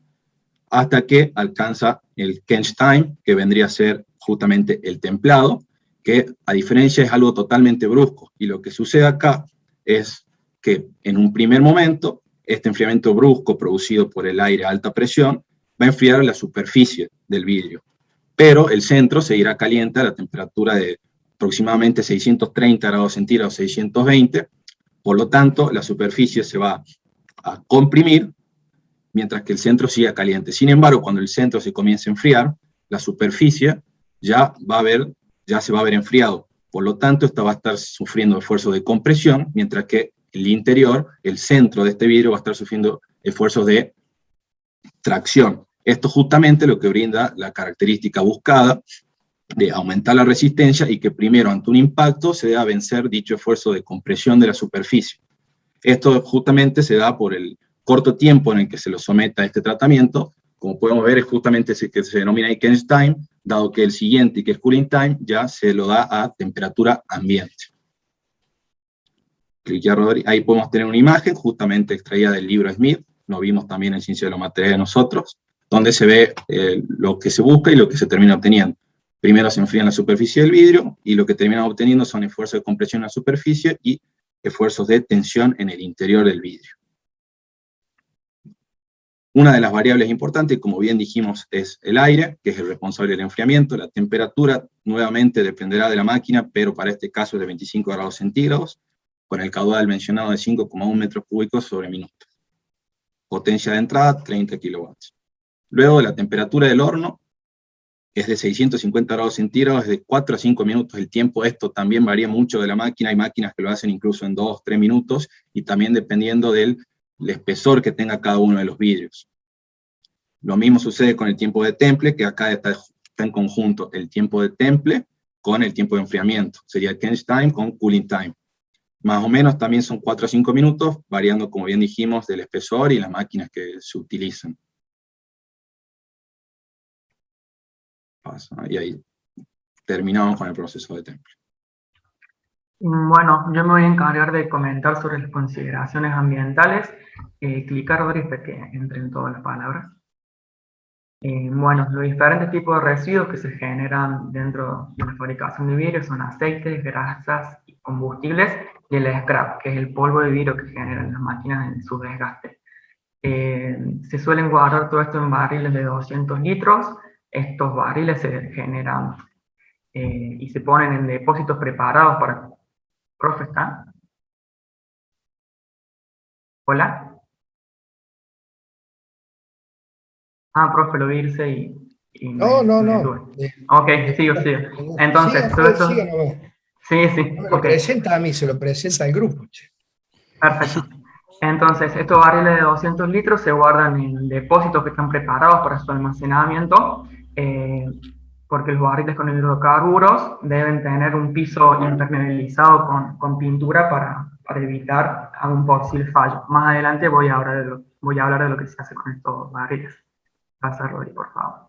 hasta que alcanza el quench time, que vendría a ser justamente el templado, que a diferencia es algo totalmente brusco. Y lo que sucede acá es que en un primer momento, este enfriamiento brusco producido por el aire a alta presión va a enfriar la superficie del vidrio, pero el centro seguirá caliente a la temperatura de aproximadamente 630 grados centígrados, 620, por lo tanto la superficie se va a comprimir mientras que el centro siga caliente. Sin embargo, cuando el centro se comience a enfriar, la superficie ya se va a ver enfriado, por lo tanto esta va a estar sufriendo esfuerzos de compresión, mientras que el interior, el centro de este vidrio va a estar sufriendo esfuerzos de tracción. Esto justamente lo que brinda la característica buscada de aumentar la resistencia y que primero ante un impacto se deba vencer dicho esfuerzo de compresión de la superficie. Esto justamente se da por el corto tiempo en el que se lo someta a este tratamiento. Como podemos ver, es justamente ese que se denomina quench time, dado que el siguiente, que es cooling time, ya se lo da a temperatura ambiente. Cliquear, Rodri. Ahí podemos tener una imagen justamente extraída del libro Smith, lo vimos también en Ciencia de los Materiales nosotros, donde se ve lo que se busca y lo que se termina obteniendo. Primero se enfría en la superficie del vidrio, y lo que termina obteniendo son esfuerzos de compresión en la superficie y esfuerzos de tensión en el interior del vidrio. Una de las variables importantes, como bien dijimos, es el aire, que es el responsable del enfriamiento. La temperatura nuevamente dependerá de la máquina, pero para este caso es de 25 grados centígrados, con el caudal mencionado de 5,1 metros cúbicos sobre minuto. Potencia de entrada, 30 kilowatts. Luego la temperatura del horno es de 650 grados centígrados, es de 4 a 5 minutos el tiempo. Esto también varía mucho de la máquina, hay máquinas que lo hacen incluso en 2 o 3 minutos, y también dependiendo del espesor que tenga cada uno de los vidrios. Lo mismo sucede con el tiempo de temple, que acá está en conjunto el tiempo de temple con el tiempo de enfriamiento. Sería el quench time con cooling time. Más o menos también son 4 a 5 minutos, variando, como bien dijimos, del espesor y las máquinas que se utilizan. Y ahí terminamos con el proceso de temple. Bueno, yo me voy a encargar de comentar sobre las consideraciones ambientales. Clicar, Rodri, para que entren todas las palabras. Bueno, los diferentes tipos de residuos que se generan dentro de la fabricación de vidrio son aceites, grasas y combustibles, y el scrap, que es el polvo de vidrio que generan las máquinas en su desgaste. Se suelen guardar todo esto en barriles de 200 litros. Estos barriles se generan y se ponen en depósitos preparados para... ¿Profe está? ¿Hola? Profe, lo vi irse y No. Ok, sigo. Entonces, todo esto... Sí, No me lo ok. presenta a mí, se lo presenta al grupo. Perfecto. Entonces, estos barriles de 200 litros se guardan en depósitos que están preparados para su almacenamiento, porque los barriles con hidrocarburos deben tener un piso impermeabilizado con pintura para evitar algún posible fallo. Más adelante voy a hablar de lo que se hace con estos barriles. Pasa, Rodri, por favor.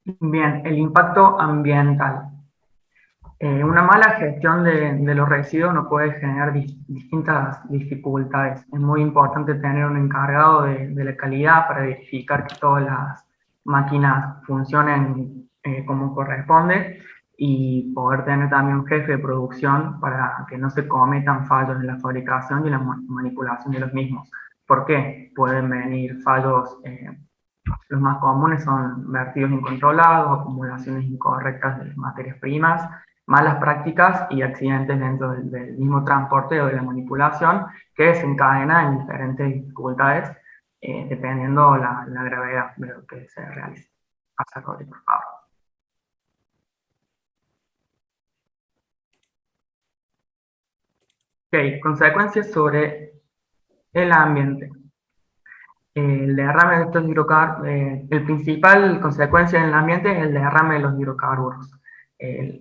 Bien, el impacto ambiental. Una mala gestión de los residuos nos puede generar distintas dificultades. Es muy importante tener un encargado de la calidad para verificar que todas las máquinas funcionen como corresponde, y poder tener también un jefe de producción para que no se cometan fallos en la fabricación y en la manipulación de los mismos. ¿Por qué? Pueden venir fallos, los más comunes son vertidos incontrolados, acumulaciones incorrectas de materias primas, malas prácticas y accidentes dentro del mismo transporte o de la manipulación, que desencadena en diferentes dificultades dependiendo la gravedad de lo que se realice. Pasa, Rodri, por favor. Ok, consecuencias sobre el ambiente. El derrame de estos hidrocarburos, el principal consecuencia en el ambiente es el derrame de los hidrocarburos.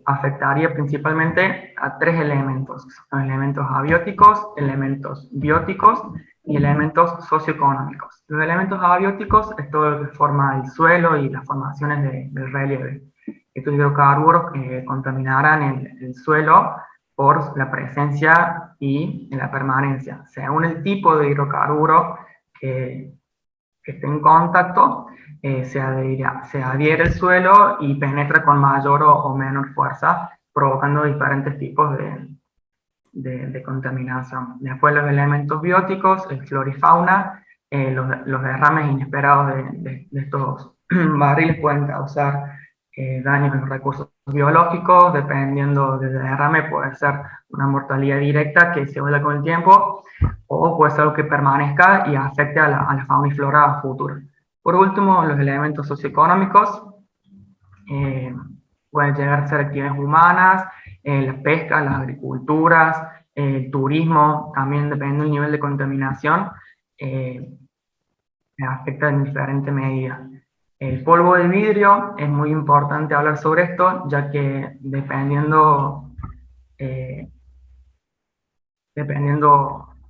afectaría principalmente a tres elementos: los elementos abióticos, elementos bióticos y elementos socioeconómicos. Los elementos abióticos es todo lo que forma el suelo y las formaciones del relieve. Estos hidrocarburos contaminarán el suelo por la presencia y la permanencia. Según el tipo de hidrocarburo que esté en contacto, se adhiere el suelo y penetra con mayor o menor fuerza, provocando diferentes tipos de contaminación. Después los elementos bióticos, el flora y fauna, los derrames inesperados de estos barriles pueden causar daños en los recursos biológicos. Dependiendo del derrame, puede ser una mortalidad directa que se vuelva con el tiempo, o puede ser algo que permanezca y afecte a la fauna y flora futura. Por último, los elementos socioeconómicos pueden llegar a ser actividades humanas, la pesca, las agriculturas, el turismo, también dependiendo del nivel de contaminación, afecta en diferentes medidas. El polvo de vidrio, es muy importante hablar sobre esto, ya que dependiendo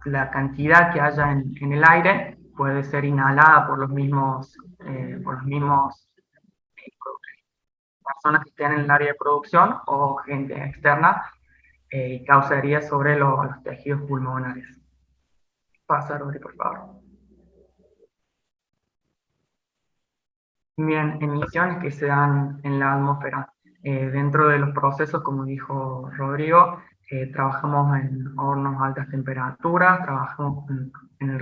la cantidad que haya en el aire, puede ser inhalada por los mismos personas que estén en el área de producción o gente externa, y causaría sobre los tejidos pulmonares. Pasa, Rodri, por favor. Bien, emisiones que se dan en la atmósfera. Dentro de los procesos, como dijo Rodrigo, trabajamos en hornos a altas temperaturas, trabajamos en el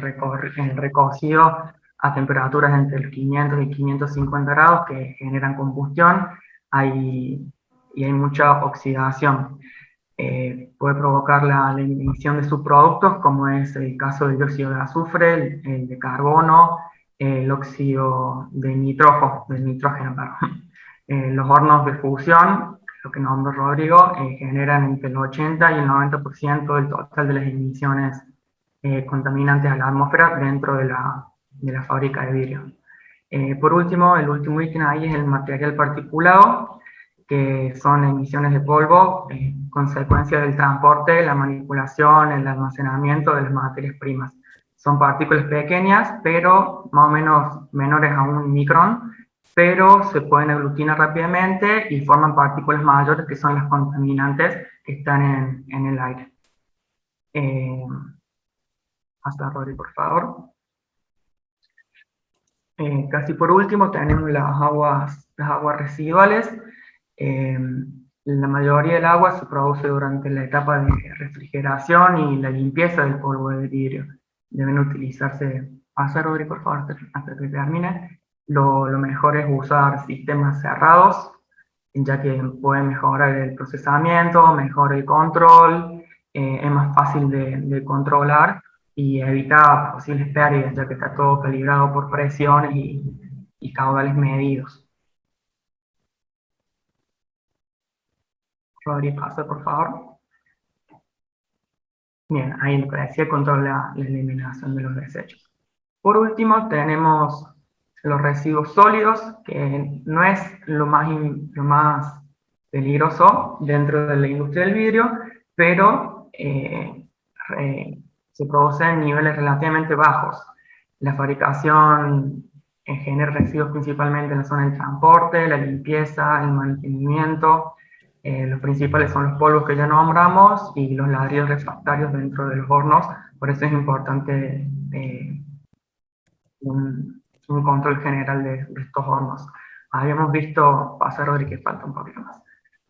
recocido a temperaturas entre los 500 y 550 grados que generan combustión, y hay mucha oxidación. Puede provocar la emisión de subproductos, como es el caso del dióxido de azufre, el de carbono, el óxido de nitrógeno, los hornos de fusión, lo que nombró Rodrigo, generan entre el 80 y el 90% del total de las emisiones contaminantes a la atmósfera dentro de la fábrica de vidrio. Por último, el último ítem ahí es el material particulado, que son emisiones de polvo, consecuencia del transporte, la manipulación, el almacenamiento de las materias primas. Son partículas pequeñas, pero más o menos menores a un micrón, pero se pueden aglutinar rápidamente y forman partículas mayores, que son las contaminantes que están en el aire. Hasta Rodri, por favor. Casi por último tenemos las aguas residuales. La mayoría del agua se produce durante la etapa de refrigeración y la limpieza del polvo de vidrio. Deben utilizarse, pasa Rodri, por favor, hasta que termine. Lo mejor es usar sistemas cerrados, ya que puede mejorar el procesamiento, mejora el control, es más fácil de controlar y evita posibles pérdidas, ya que está todo calibrado por presiones y caudales medidos. Rodri, pasa, por favor. Bien, ahí lo que decía, controla la eliminación de los desechos. Por último, tenemos los residuos sólidos, que no es lo más peligroso dentro de la industria del vidrio, pero se produce en niveles relativamente bajos. La fabricación genera residuos principalmente en la zona del transporte, la limpieza, el mantenimiento. Los principales son los polvos que ya nombramos y los ladrillos refractarios dentro de los hornos. Por eso es importante un control general de estos hornos. Habíamos visto, pasa Rodri, que falta un poquito más.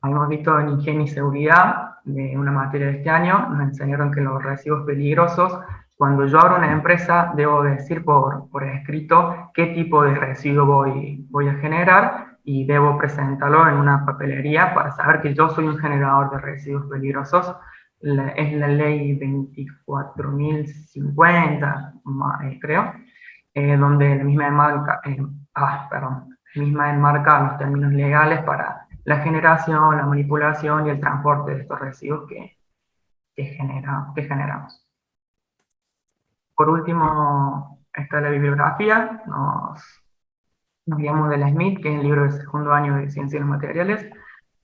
Habíamos visto en higiene y seguridad, de una materia de este año, nos enseñaron que los residuos peligrosos, cuando yo abro una empresa, debo decir por escrito qué tipo de residuo voy a generar, y debo presentarlo en una papelería para saber que yo soy un generador de residuos peligrosos. Es la ley 24.050, creo, donde la misma enmarca los términos legales para la generación, la manipulación y el transporte de estos residuos que generamos. Por último, está la bibliografía. Nos guiamos de la Smith, que es el libro del segundo año de Ciencias de los Materiales.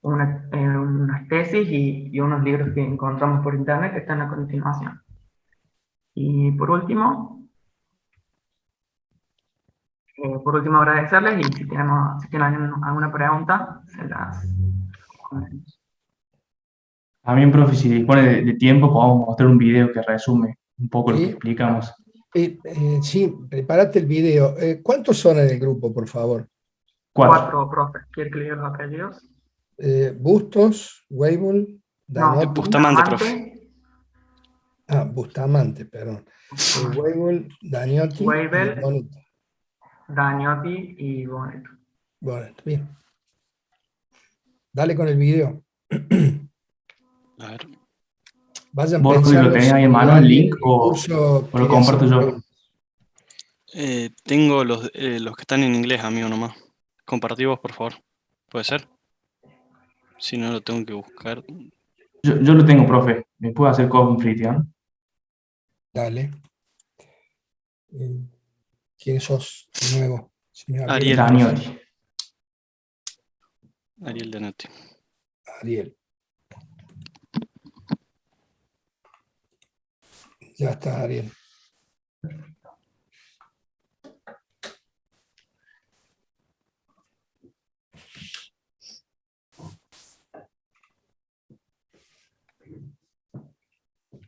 unas tesis y unos libros que encontramos por internet que están a continuación. Y por último, agradecerles y si tienen alguna pregunta, se las respondemos. También, profe, si dispone de tiempo, podemos mostrar un video que resume un poco lo que explicamos. Sí, prepárate el video. ¿Cuántos son en el grupo, por favor? 4, profe. ¿Quiere que le diga los apellidos? Bustos, Weibull, Danotti. Bustamante, profe. Bustamante, perdón. Weibull, Danotti. Weibel, y Boneto. Dagnotti y Boneto. Boneto, bien. Dale con el video. A ver. Vayan ¿Vos pensando lo tenés ahí en si mano el link curso o lo quiere comparto hacer yo? preguntas. Tengo los que están en inglés, amigo, nomás. Compartí vos, por favor. ¿Puede ser? Si no, lo tengo que buscar. Yo lo tengo, profe. ¿Me puedo hacer co-anfitrión? Dale. ¿Quién sos de nuevo? Señor Ariel. Dagnotti. Ariel Danotti. Ariel. Ya está, Ariel.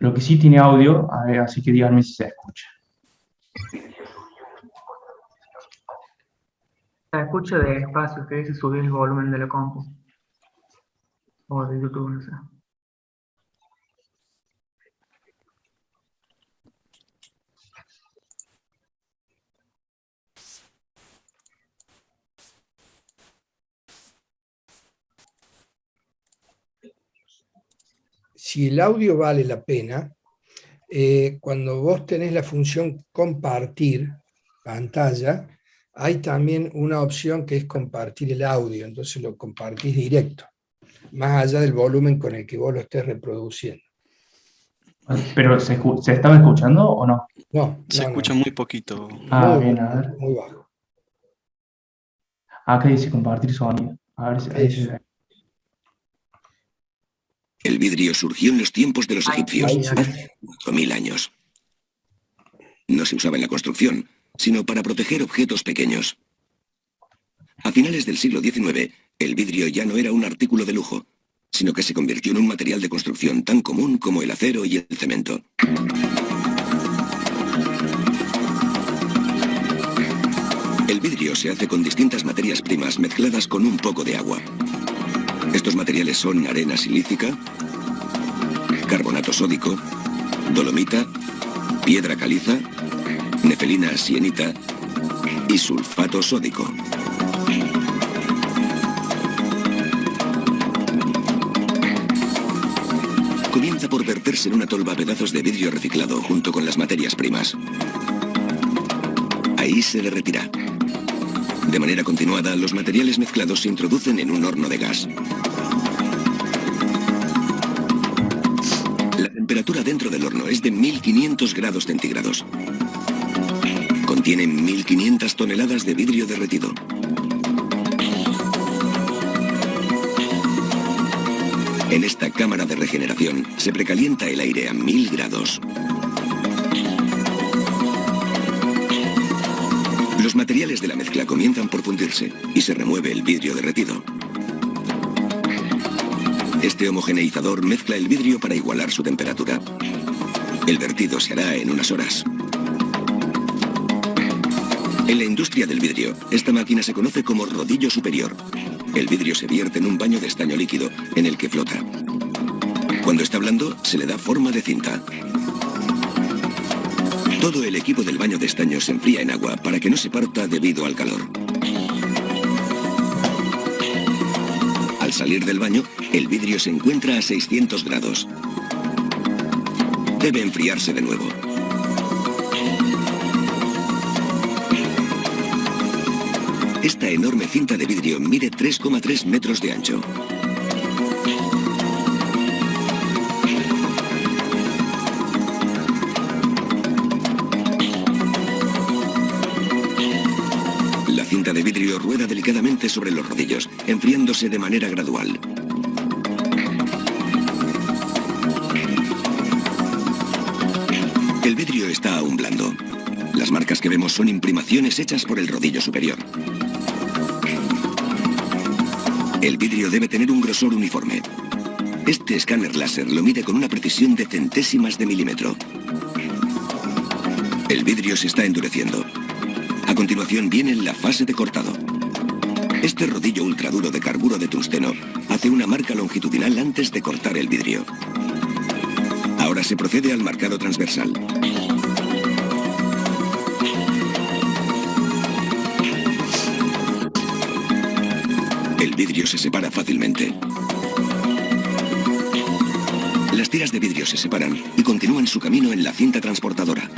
Lo que sí tiene audio, a ver, así que díganme si se escucha. Se escucha despacio, que dice subir el volumen de la compu. O de YouTube, no sé. Si el audio vale la pena, cuando vos tenés la función compartir pantalla, hay también una opción que es compartir el audio, entonces lo compartís directo, más allá del volumen con el que vos lo estés reproduciendo. ¿Pero se estaba escuchando o no? No, Se escucha muy poquito. Ah, bien, a ver. Muy bajo. Acá dice compartir sonido. A ver si ahí se ve. El vidrio surgió en los tiempos de los egipcios, hace 4.000 años. No se usaba en la construcción, sino para proteger objetos pequeños. A finales del siglo XIX, el vidrio ya no era un artículo de lujo, sino que se convirtió en un material de construcción tan común como el acero y el cemento. El vidrio se hace con distintas materias primas mezcladas con un poco de agua. Estos materiales son arena silícica, carbonato sódico, dolomita, piedra caliza, nefelina sienita y sulfato sódico. Comienza por verterse en una tolva pedazos de vidrio reciclado junto con las materias primas. Ahí se derretirá. De manera continuada, los materiales mezclados se introducen en un horno de gas. La temperatura dentro del horno es de 1500 grados centígrados. Contiene 1500 toneladas de vidrio derretido. En esta cámara de regeneración se precalienta el aire a 1000 grados. Los materiales de la mezcla comienzan por fundirse y se remueve el vidrio derretido. Este homogeneizador mezcla el vidrio para igualar su temperatura. El vertido se hará en unas horas. En la industria del vidrio, esta máquina se conoce como rodillo superior. El vidrio se vierte en un baño de estaño líquido en el que flota. Cuando está blando, se le da forma de cinta. Todo el equipo del baño de estaño se enfría en agua para que no se parta debido al calor. Al salir del baño, el vidrio se encuentra a 600 grados. Debe enfriarse de nuevo. Esta enorme cinta de vidrio mide 3,3 metros de ancho. La cinta de vidrio rueda delicadamente sobre los rodillos, enfriándose de manera gradual. El vidrio está aún blando. Las marcas que vemos son imprimaciones hechas por el rodillo superior. El vidrio debe tener un grosor uniforme. Este escáner láser lo mide con una precisión de centésimas de milímetro. El vidrio se está endureciendo. A continuación viene la fase de cortado. Este rodillo ultraduro de carburo de tungsteno hace una marca longitudinal antes de cortar el vidrio. Ahora se procede al marcado transversal. El vidrio se separa fácilmente. Las tiras de vidrio se separan y continúan su camino en la cinta transportadora.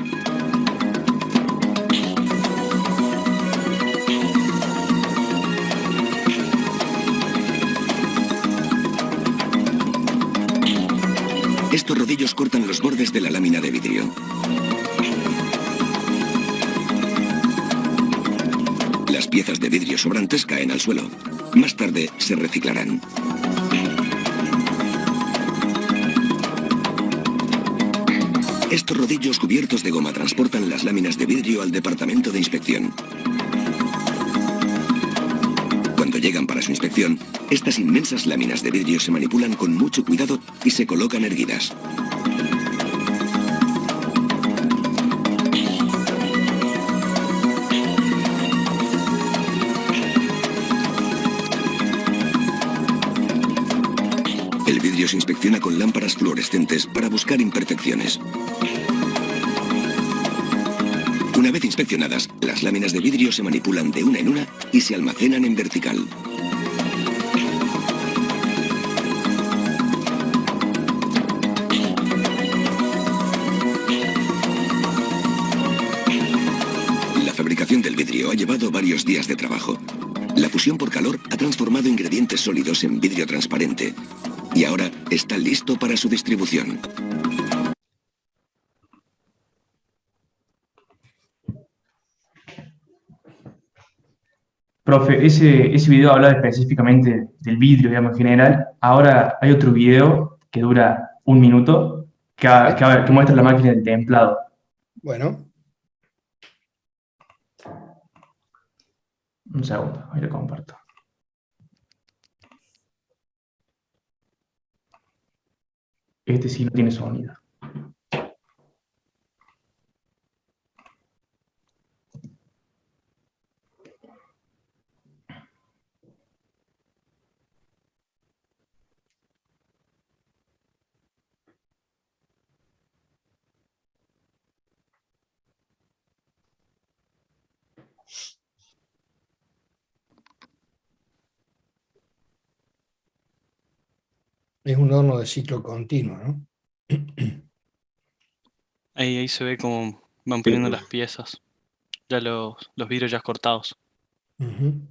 Estos rodillos cortan los bordes de la lámina de vidrio. Las piezas de vidrio sobrantes caen al suelo. Más tarde se reciclarán. Estos rodillos cubiertos de goma transportan las láminas de vidrio al departamento de inspección. Cuando llegan para su inspección, estas inmensas láminas de vidrio se manipulan con mucho cuidado y se colocan erguidas. El vidrio se inspecciona con lámparas fluorescentes para buscar imperfecciones. Una vez inspeccionadas, las láminas de vidrio se manipulan de una en una y se almacenan en vertical. La fabricación del vidrio ha llevado varios días de trabajo. La fusión por calor ha transformado ingredientes sólidos en vidrio transparente y ahora está listo para su distribución. Profe, ese video hablaba específicamente del vidrio, digamos, en general. Ahora hay otro video que dura 1 minuto que muestra la máquina del templado. Bueno. Un segundo, ahí lo comparto. Este sí no tiene sonido. Es un horno de ciclo continuo, ¿no? Ahí se ve cómo van poniendo las piezas. Ya los vidrios ya cortados. Ujú.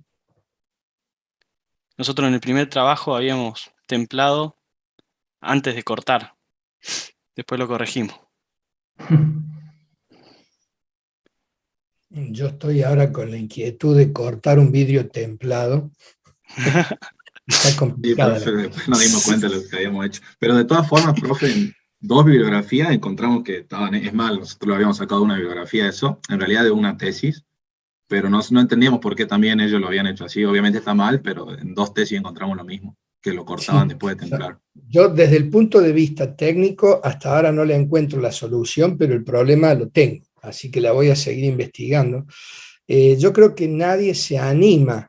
Nosotros en el primer trabajo habíamos templado antes de cortar. Después lo corregimos. Yo estoy ahora con la inquietud de cortar un vidrio templado. Está Sí, complicada. profe, después nos dimos cuenta de lo que habíamos hecho. Pero de todas formas, profe, en 2 bibliografías encontramos que estaban, es mal, nosotros lo habíamos sacado de una bibliografía eso, en realidad de una tesis, pero no entendíamos por qué también ellos lo habían hecho así. Obviamente está mal, pero en 2 tesis encontramos lo mismo, que lo cortaban Sí. después de templar. Yo desde el punto de vista técnico hasta ahora no le encuentro la solución, pero el problema lo tengo, así que la voy a seguir investigando. Yo creo que nadie se anima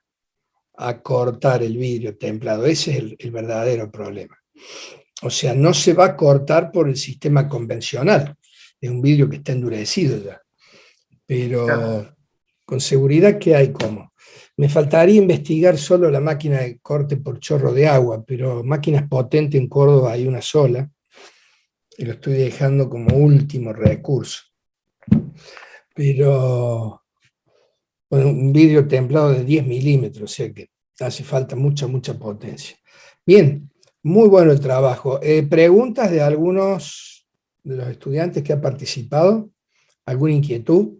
a cortar el vidrio templado, ese es el verdadero problema. O sea, no se va a cortar por el sistema convencional, es un vidrio que está endurecido ya, pero con seguridad que hay cómo. Me faltaría investigar solo la máquina de corte por chorro de agua, pero máquinas potentes en Córdoba hay una sola, y lo estoy dejando como último recurso. Pero bueno, un vidrio templado de 10 milímetros, o sea que hace falta mucha potencia. Bien, muy bueno el trabajo. ¿Preguntas de algunos de los estudiantes que han participado? ¿Alguna inquietud?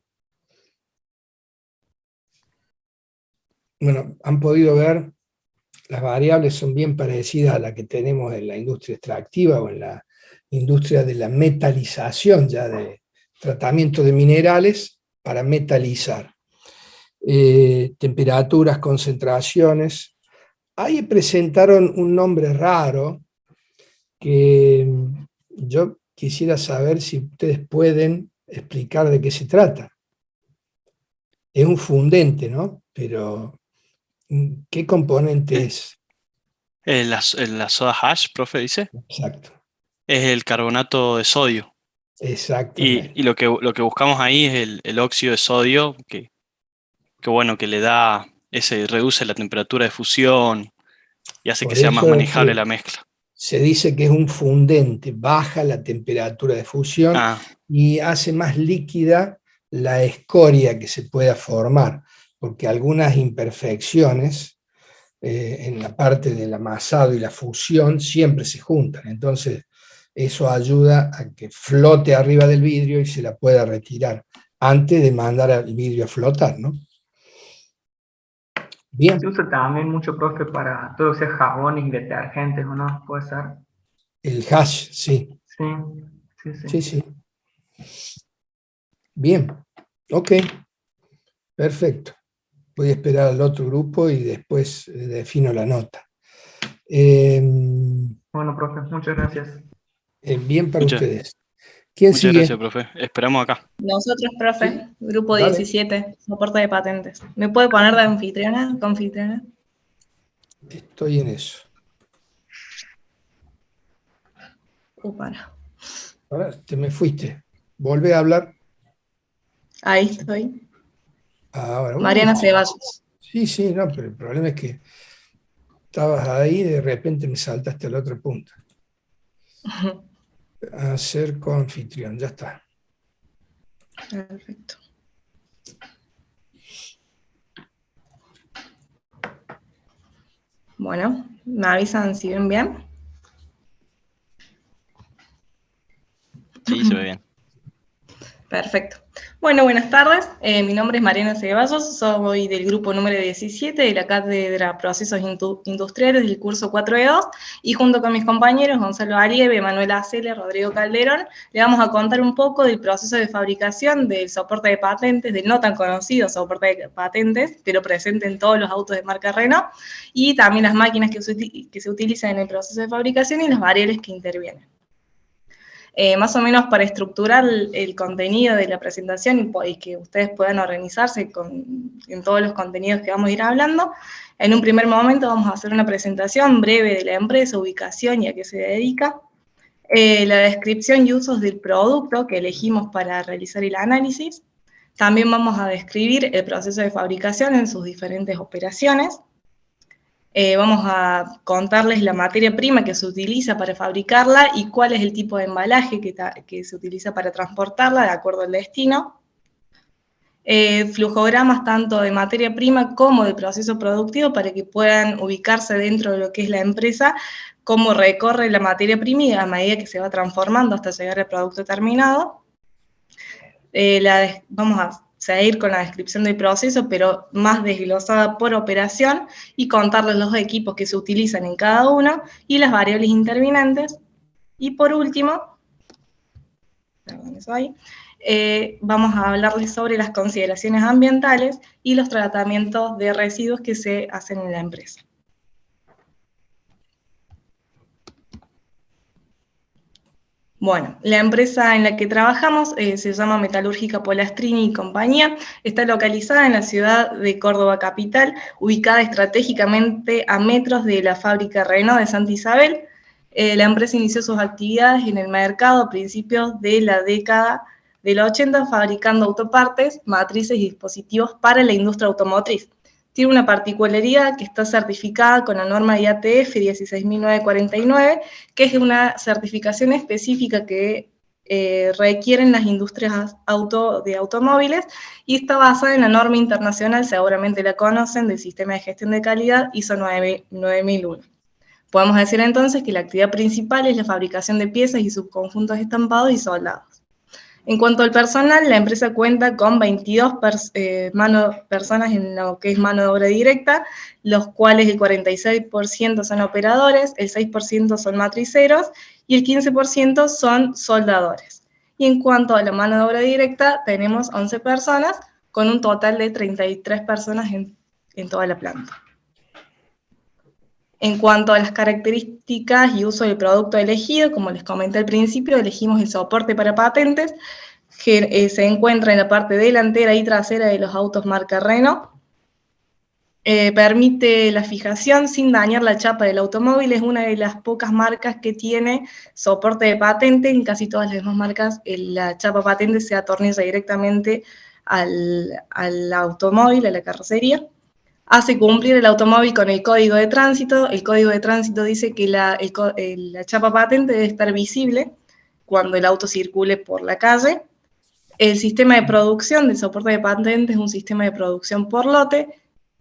Bueno, han podido ver, las variables son bien parecidas a las que tenemos en la industria extractiva o en la industria de la metalización ya de tratamiento de minerales para metalizar. Temperaturas, concentraciones. Ahí presentaron un nombre raro que yo quisiera saber si ustedes pueden explicar de qué se trata. Es un fundente, ¿no? Pero, ¿qué componente es? La soda hash, profe, dice. Exacto. Es el carbonato de sodio. Exactamente. Y lo que buscamos ahí es el óxido de sodio, que bueno, que le da reduce la temperatura de fusión y hace que Por sea más eso es manejable que la mezcla. se dice que es un fundente, baja la temperatura de fusión y hace más líquida la escoria que se pueda formar, porque algunas imperfecciones en la parte del amasado y la fusión siempre se juntan, entonces eso ayuda a que flote arriba del vidrio y se la pueda retirar antes de mandar al vidrio a flotar, ¿no? Bien. Se usa también mucho, profe, para todo lo que sea jabones y detergentes, ¿o no? ¿Puede ser? El hash, sí. Sí, sí, sí. Sí, sí. Bien, ok, perfecto. Voy a esperar al otro grupo y después defino la nota. Bueno, profe, muchas gracias. Bien para Muchas ustedes. ¿Quién Muchas sigue? gracias, profe. Esperamos acá. Nosotros, profe, grupo Dale. 17, soporte de patentes. ¿Me puede poner de anfitriona? ¿Confitriona? Estoy en eso. Para. Ahora te me fuiste. Volvé a hablar. Ahí estoy. Ahora, Mariana Ceballos. Sí, sí, no, pero el problema es que estabas ahí y de repente me saltaste a la otra punta. A ser coanfitrión, ya está. Perfecto. Bueno, me avisan si ven bien. Sí, se ve bien. Perfecto. Bueno, buenas tardes. Mi nombre es Mariana Ceballos, soy del grupo número 17 de la Cátedra Procesos Industriales del curso 4E2 y junto con mis compañeros Gonzalo Arieve, Manuel Acele, Rodrigo Calderón, le vamos a contar un poco del proceso de fabricación del soporte de patentes, del no tan conocido soporte de patentes, pero presente en todos los autos de marca Renault, y también las máquinas que se utilizan en el proceso de fabricación y las variables que intervienen. Más o menos para estructurar el contenido de la presentación y que ustedes puedan organizarse en todos los contenidos que vamos a ir hablando. En un primer momento vamos a hacer una presentación breve de la empresa, ubicación y a qué se dedica, la descripción y usos del producto que elegimos para realizar el análisis. También vamos a describir el proceso de fabricación en sus diferentes operaciones. Vamos a contarles la materia prima que se utiliza para fabricarla y cuál es el tipo de embalaje que se utiliza para transportarla de acuerdo al destino. Flujogramas tanto de materia prima como de proceso productivo para que puedan ubicarse dentro de lo que es la empresa, cómo recorre la materia prima a medida que se va transformando hasta llegar al producto terminado. Vamos a seguir con la descripción del proceso, pero más desglosada por operación, y contarles los equipos que se utilizan en cada uno y las variables intervinientes. Y por último, vamos a hablarles sobre las consideraciones ambientales y los tratamientos de residuos que se hacen en la empresa. Bueno, la empresa en la que trabajamos se llama Metalúrgica Polastrini y Compañía, está localizada en la ciudad de Córdoba capital, ubicada estratégicamente a metros de la fábrica Renault de Santa Isabel. La empresa inició sus actividades en el mercado a principios de la década de los 80, fabricando autopartes, matrices y dispositivos para la industria automotriz. Tiene una particularidad que está certificada con la norma IATF 16949, que es una certificación específica que requieren las industrias de automóviles, y está basada en la norma internacional, seguramente la conocen, del Sistema de Gestión de Calidad ISO 9001. Podemos decir entonces que la actividad principal es la fabricación de piezas y subconjuntos estampados y soldados. En cuanto al personal, la empresa cuenta con 22 personas en lo que es mano de obra directa, los cuales el 46% son operadores, el 6% son matriceros y el 15% son soldadores. Y en cuanto a la mano de obra directa, tenemos 11 personas, con un total de 33 personas en toda la planta. En cuanto a las características y uso del producto elegido, como les comenté al principio, elegimos el soporte para patentes, que se encuentra en la parte delantera y trasera de los autos marca Renault. Permite la fijación sin dañar la chapa del automóvil, es una de las pocas marcas que tiene soporte de patente. En casi todas las demás marcas la chapa patente se atornilla directamente al automóvil, a la carrocería. Hace cumplir el automóvil con el código de tránsito. El código de tránsito dice que la chapa patente debe estar visible cuando el auto circule por la calle. El sistema de producción del soporte de patente es un sistema de producción por lote,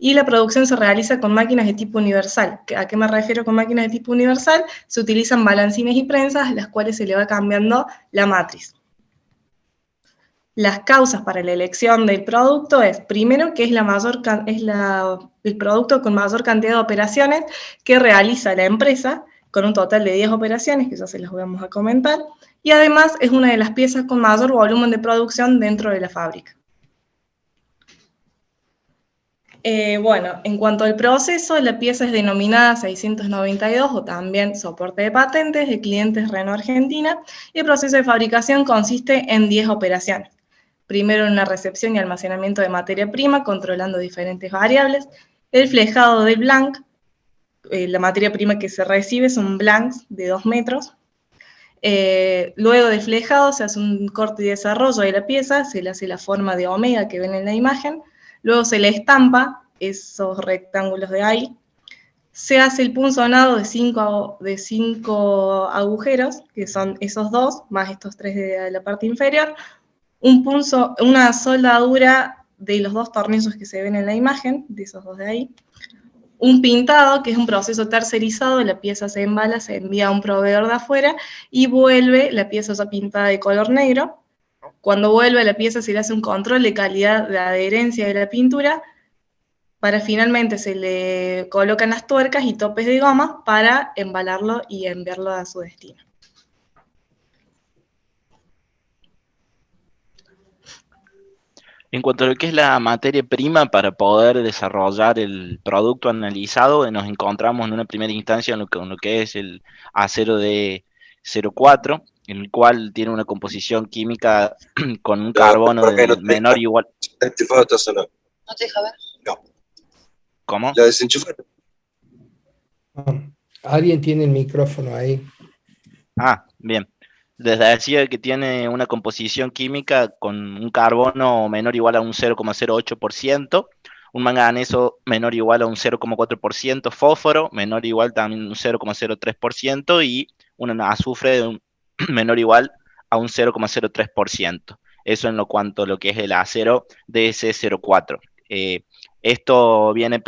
y la producción se realiza con máquinas de tipo universal. ¿A qué me refiero con máquinas de tipo universal? Se utilizan balancines y prensas, a las cuales se le va cambiando la matriz. Las causas para la elección del producto es, primero, que es el producto con mayor cantidad de operaciones que realiza la empresa, con un total de 10 operaciones, que ya se las vamos a comentar, y además es una de las piezas con mayor volumen de producción dentro de la fábrica. Bueno, en cuanto al proceso, la pieza es denominada 692 o también soporte de patentes de clientes Renault Argentina, y el proceso de fabricación consiste en 10 operaciones. Primero, en la recepción y almacenamiento de materia prima, controlando diferentes variables, el flejado del blanc, la materia prima que se recibe son blancs de 2 metros. Luego de flejado se hace un corte y desarrollo de la pieza, se le hace la forma de omega que ven en la imagen. Luego se le estampa esos rectángulos de ahí. Se hace el punzonado de 5 agujeros, que son esos 2, más estos 3 de la parte inferior. Una soldadura de los 2 tornillos que se ven en la imagen, de esos 2 de ahí. Un pintado, que es un proceso tercerizado, la pieza se embala, se envía a un proveedor de afuera y vuelve la pieza ya pintada de color negro. Cuando vuelve la pieza se le hace un control de calidad de adherencia de la pintura, para finalmente se le colocan las tuercas y topes de goma para embalarlo y enviarlo a su destino. En cuanto a lo que es la materia prima para poder desarrollar el producto analizado, nos encontramos en una primera instancia en lo que es el acero de 0,4, en el cual tiene una composición química con un carbono de menor o igual. ¿No te deja ver? No. ¿Cómo? ¿La desenchufaron? Alguien tiene el micrófono ahí. Ah, bien. Les decía que tiene una composición química con un carbono menor o igual a un 0,08%, un manganeso menor o igual a un 0,4%, fósforo menor o igual también un 0,03% y un azufre de un menor o igual a un 0,03%. Eso en cuanto a lo que es el acero DS04. Esto viene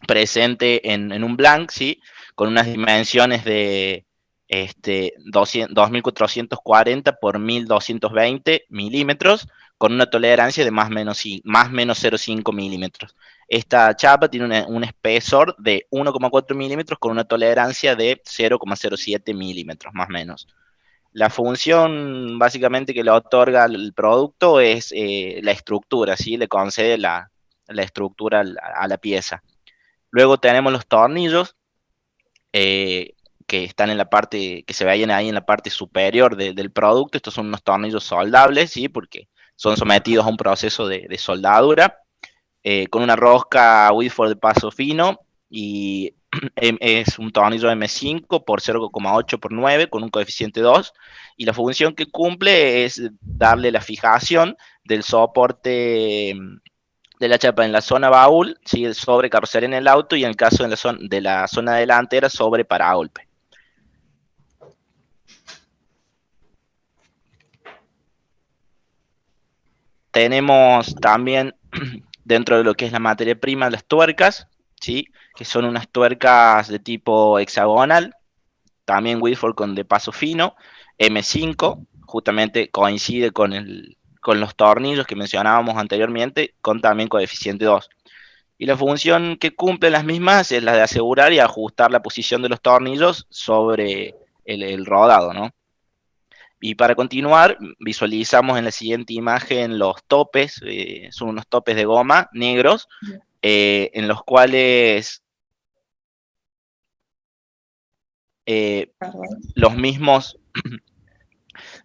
presente en un blanc, ¿sí? Con unas dimensiones de 2440 por 1220 milímetros, con una tolerancia de más menos 0,5 milímetros. Esta chapa tiene un espesor de 1,4 milímetros con una tolerancia de 0,07 milímetros, más o menos. La función básicamente que le otorga el producto es la estructura, ¿sí? Le concede la estructura a la pieza. Luego tenemos los tornillos, que están en la parte, que se veían ahí en la parte superior del producto. Estos son unos tornillos soldables, ¿sí? Porque son sometidos a un proceso de soldadura, con una rosca Whitford de paso fino, y es un tornillo M5 por 0,8 por 9 con un coeficiente 2, y la función que cumple es darle la fijación del soporte de la chapa en la zona baúl, ¿sí? Sobre carrocería en el auto, y en el caso de la zona delantera sobre paragolpe. Tenemos también dentro de lo que es la materia prima las tuercas, ¿sí? Que son unas tuercas de tipo hexagonal, también Whitford con de paso fino, M5, justamente coincide con los tornillos que mencionábamos anteriormente, con también coeficiente 2. Y la función que cumplen las mismas es la de asegurar y ajustar la posición de los tornillos sobre el rodado, ¿no? Y para continuar, visualizamos en la siguiente imagen los topes, son unos topes de goma negros, en los cuales los mismos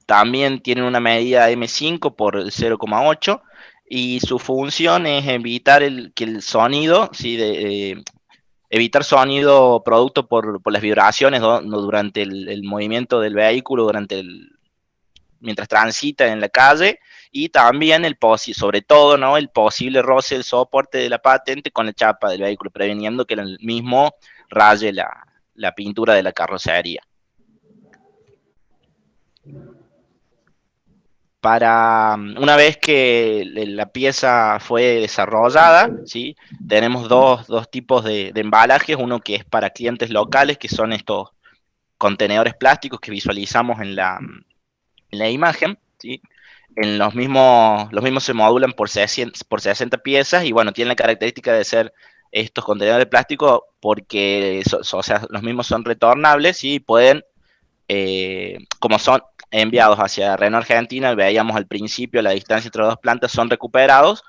también tienen una medida M5 por el 0,8 y su función es evitar que el sonido, ¿sí? Evitar sonido producto por las vibraciones, ¿no? Durante el movimiento del vehículo, mientras transita en la calle, y también sobre todo, ¿no? El posible roce del soporte de la patente con la chapa del vehículo, previniendo que el mismo raye la pintura de la carrocería. Una vez que la pieza fue desarrollada, ¿sí? Tenemos dos tipos de embalajes, uno que es para clientes locales, que son estos contenedores plásticos que visualizamos en la imagen, ¿sí? Los mismos se modulan por 60 piezas y bueno, tienen la característica de ser estos contenedores plásticos porque o sea, los mismos son retornables, ¿sí? Y pueden, como son enviados hacia Renault Argentina, veíamos al principio la distancia entre las dos plantas, son recuperados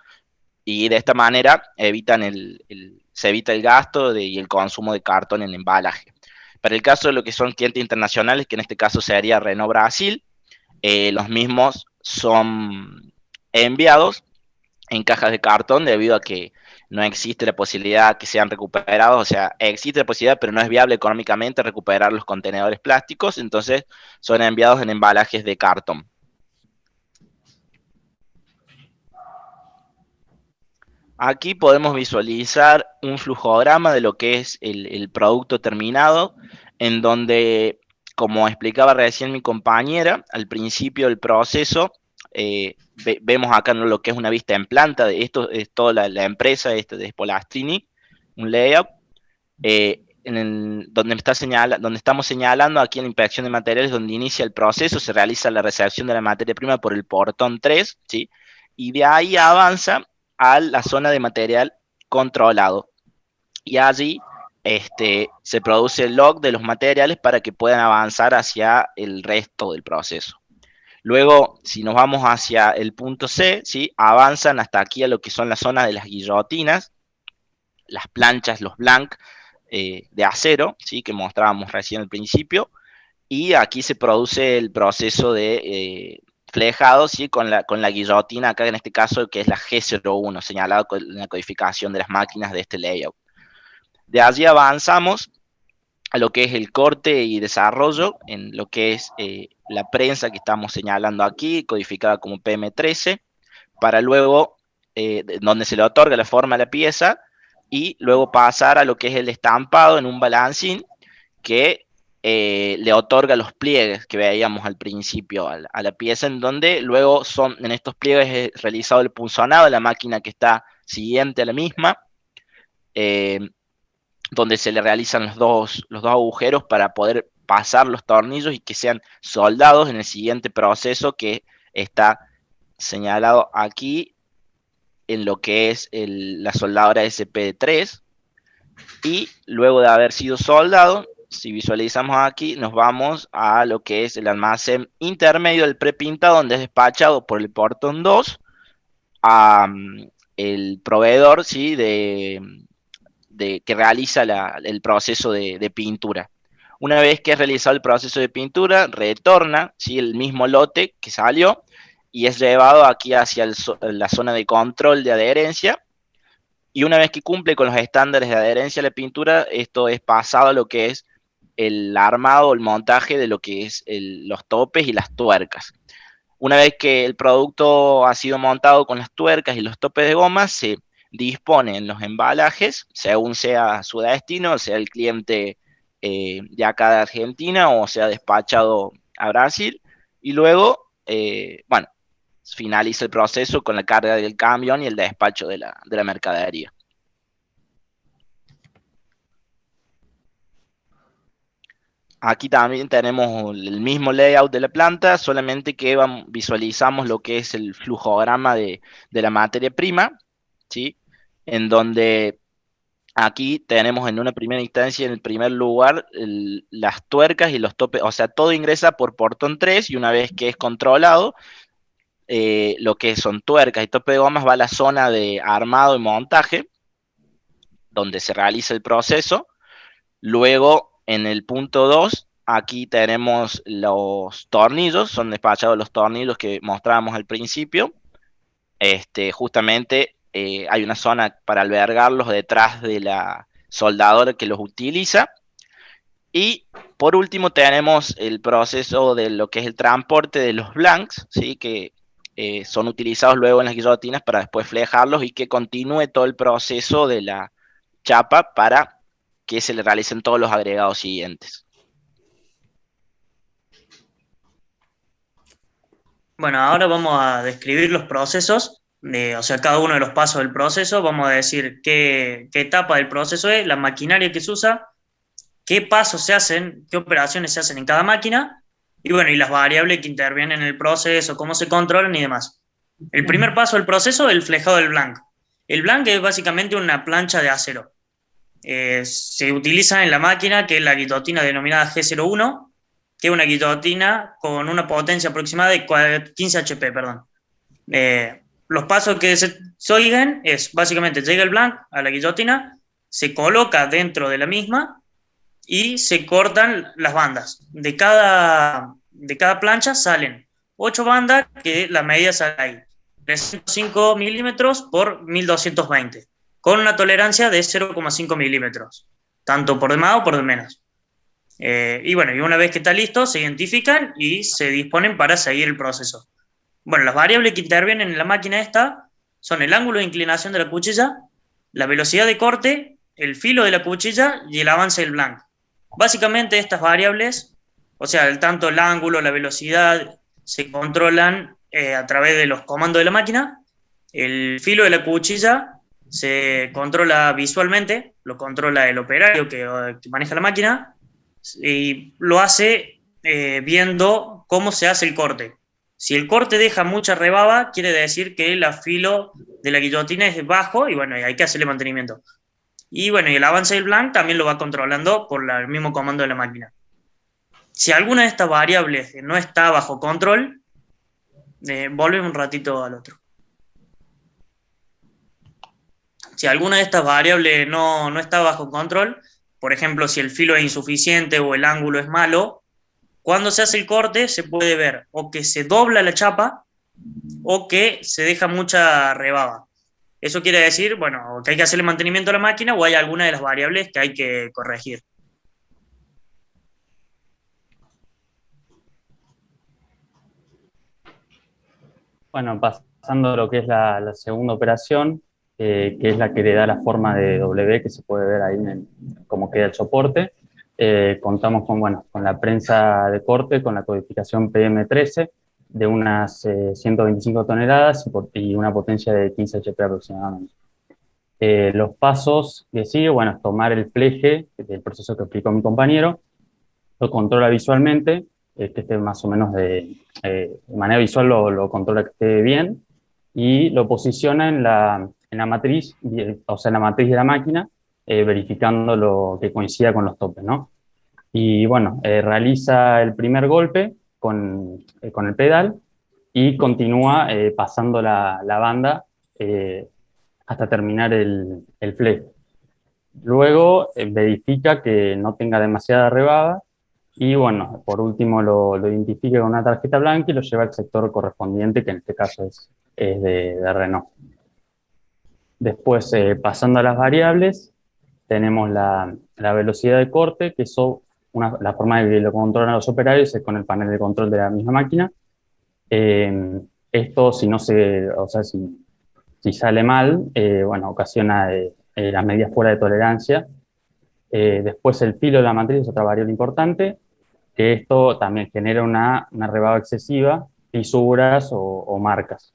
y de esta manera se evita el gasto y el consumo de cartón en embalaje. Para el caso de lo que son clientes internacionales, que en este caso sería Renault Brasil, los mismos son enviados en cajas de cartón debido a que no existe la posibilidad que sean recuperados, o sea, existe la posibilidad, pero no es viable económicamente recuperar los contenedores plásticos, entonces son enviados en embalajes de cartón. Aquí podemos visualizar un flujograma de lo que es el producto terminado, en donde, como explicaba recién mi compañera, al principio del proceso, vemos acá lo que es una vista en planta, esto es toda la empresa de Polastrini, un layout, donde estamos señalando aquí en la inspección de materiales, donde inicia el proceso, se realiza la recepción de la materia prima por el portón 3, ¿sí? Y de ahí avanza a la zona de material controlado. Y allí se produce el log de los materiales para que puedan avanzar hacia el resto del proceso. Luego, si nos vamos hacia el punto C, ¿sí? Avanzan hasta aquí a lo que son las zonas de las guillotinas, las planchas, los blancs de acero, ¿sí? Que mostrábamos recién al principio, y aquí se produce el proceso de flejado, ¿sí? Con la guillotina, acá en este caso, que es la G01, señalado en la codificación de las máquinas de este layout. De allí avanzamos a lo que es el corte y desarrollo, en lo que es la prensa que estamos señalando aquí, codificada como PM13, para luego, donde se le otorga la forma a la pieza, y luego pasar a lo que es el estampado en un balancín, que le otorga los pliegues que veíamos al principio a la pieza, en donde luego en estos pliegues es realizado el punzonado de la máquina que está siguiente a la misma, donde se le realizan los dos agujeros para poder pasar los tornillos y que sean soldados en el siguiente proceso que está señalado aquí en lo que es la soldadora SP3, y luego de haber sido soldado, si visualizamos aquí, nos vamos a lo que es el almacén intermedio del prepintado, donde es despachado por el portón 2 a el proveedor, ¿sí? que realiza el proceso de pintura. Una vez que es realizado el proceso de pintura, retorna, ¿sí? El mismo lote que salió y es llevado aquí hacia la zona de control de adherencia, y una vez que cumple con los estándares de adherencia a la pintura, esto es pasado a lo que es el armado, el montaje de lo que es los topes y las tuercas. Una vez que el producto ha sido montado con las tuercas y los topes de goma, se dispone en los embalajes, según sea su destino, sea el cliente de acá de Argentina o sea despachado a Brasil, y luego, bueno, finaliza el proceso con la carga del camión y el despacho de la mercadería. Aquí también tenemos el mismo layout de la planta, solamente que visualizamos lo que es el flujograma de la materia prima, ¿sí? En donde Aquí tenemos en una primera instancia, en el primer lugar, las tuercas y los topes, o sea, todo ingresa por portón 3 y una vez que es controlado, lo que son tuercas y tope de gomas va a la zona de armado y montaje, donde se realiza el proceso. Luego, en el punto 2, aquí tenemos los tornillos, son despachados los tornillos que mostrábamos al principio. Justamente hay una zona para albergarlos detrás de la soldadora que los utiliza. Y por último tenemos el proceso de lo que es el transporte de los blanks, ¿sí? Que son utilizados luego en las guillotinas para después flejarlos y que continúe todo el proceso de la chapa para que se le realicen todos los agregados siguientes. Bueno, ahora vamos a describir los procesos, o sea, cada uno de los pasos del proceso. Vamos a decir qué etapa del proceso es, la maquinaria que se usa, qué pasos se hacen, qué operaciones se hacen en cada máquina, y bueno, y las variables que intervienen en el proceso, cómo se controlan y demás. El primer paso del proceso es el flejado del blank. El blank es básicamente una plancha de acero. Se utiliza en la máquina, que es la guillotina denominada G01, que es una guillotina con una potencia aproximada de 15 HP, perdón. Los pasos que se siguen es, básicamente, llega el blank a la guillotina, se coloca dentro de la misma y se cortan las bandas. De cada plancha salen 8 bandas, que la medida sale ahí, 305 milímetros por 1220, con una tolerancia de 0,5 milímetros, tanto por de más o por de menos. Y bueno, y una vez que está listo, se identifican y se disponen para seguir el proceso. Bueno, las variables que intervienen en la máquina esta son el ángulo de inclinación de la cuchilla, la velocidad de corte, el filo de la cuchilla y el avance del blank. Básicamente estas variables, o sea, tanto el ángulo, la velocidad, se controlan a través de los comandos de la máquina. El filo de la cuchilla se controla visualmente, lo controla el operario que maneja la máquina, y lo hace viendo cómo se hace el corte. Si el corte deja mucha rebaba, quiere decir que el filo de la guillotina es bajo y bueno, hay que hacerle mantenimiento. Y bueno, y el avance del blank también lo va controlando por el mismo comando de la máquina. Si alguna de estas variables no está bajo control, volvemos un ratito al otro. Si alguna de estas variables no está bajo control, por ejemplo, si el filo es insuficiente o el ángulo es malo, cuando se hace el corte se puede ver o que se dobla la chapa o que se deja mucha rebaba. Eso quiere decir, bueno, que hay que hacerle mantenimiento a la máquina o hay alguna de las variables que hay que corregir. Bueno, pasando a lo que es la segunda operación, que es la que le da la forma de W, que se puede ver ahí cómo queda el soporte. Contamos con la prensa de corte, con la codificación PM13 de unas 125 toneladas y una potencia de 15 HP aproximadamente. Los pasos que sigue, bueno, es tomar el fleje del proceso que explicó mi compañero, lo controla visualmente, que esté más o menos de manera visual lo controla que esté bien, y lo posiciona en la matriz, o sea, en la matriz de la máquina, verificando lo que coincida con los topes, ¿no? Y bueno, realiza el primer golpe con el pedal y continúa pasando la banda hasta terminar el fleje. Luego verifica que no tenga demasiada rebaba y bueno, por último lo identifica con una tarjeta blanca y lo lleva al sector correspondiente, que en este caso es de Renault. Después, pasando a las variables, tenemos la velocidad de corte, que eso, la forma de que lo controlan los operarios es con el panel de control de la misma máquina. Esto, si sale mal, bueno, ocasiona las medidas fuera de tolerancia. Después, el filo de la matriz es otra variable importante, que esto también genera una rebaba excesiva, fisuras o marcas.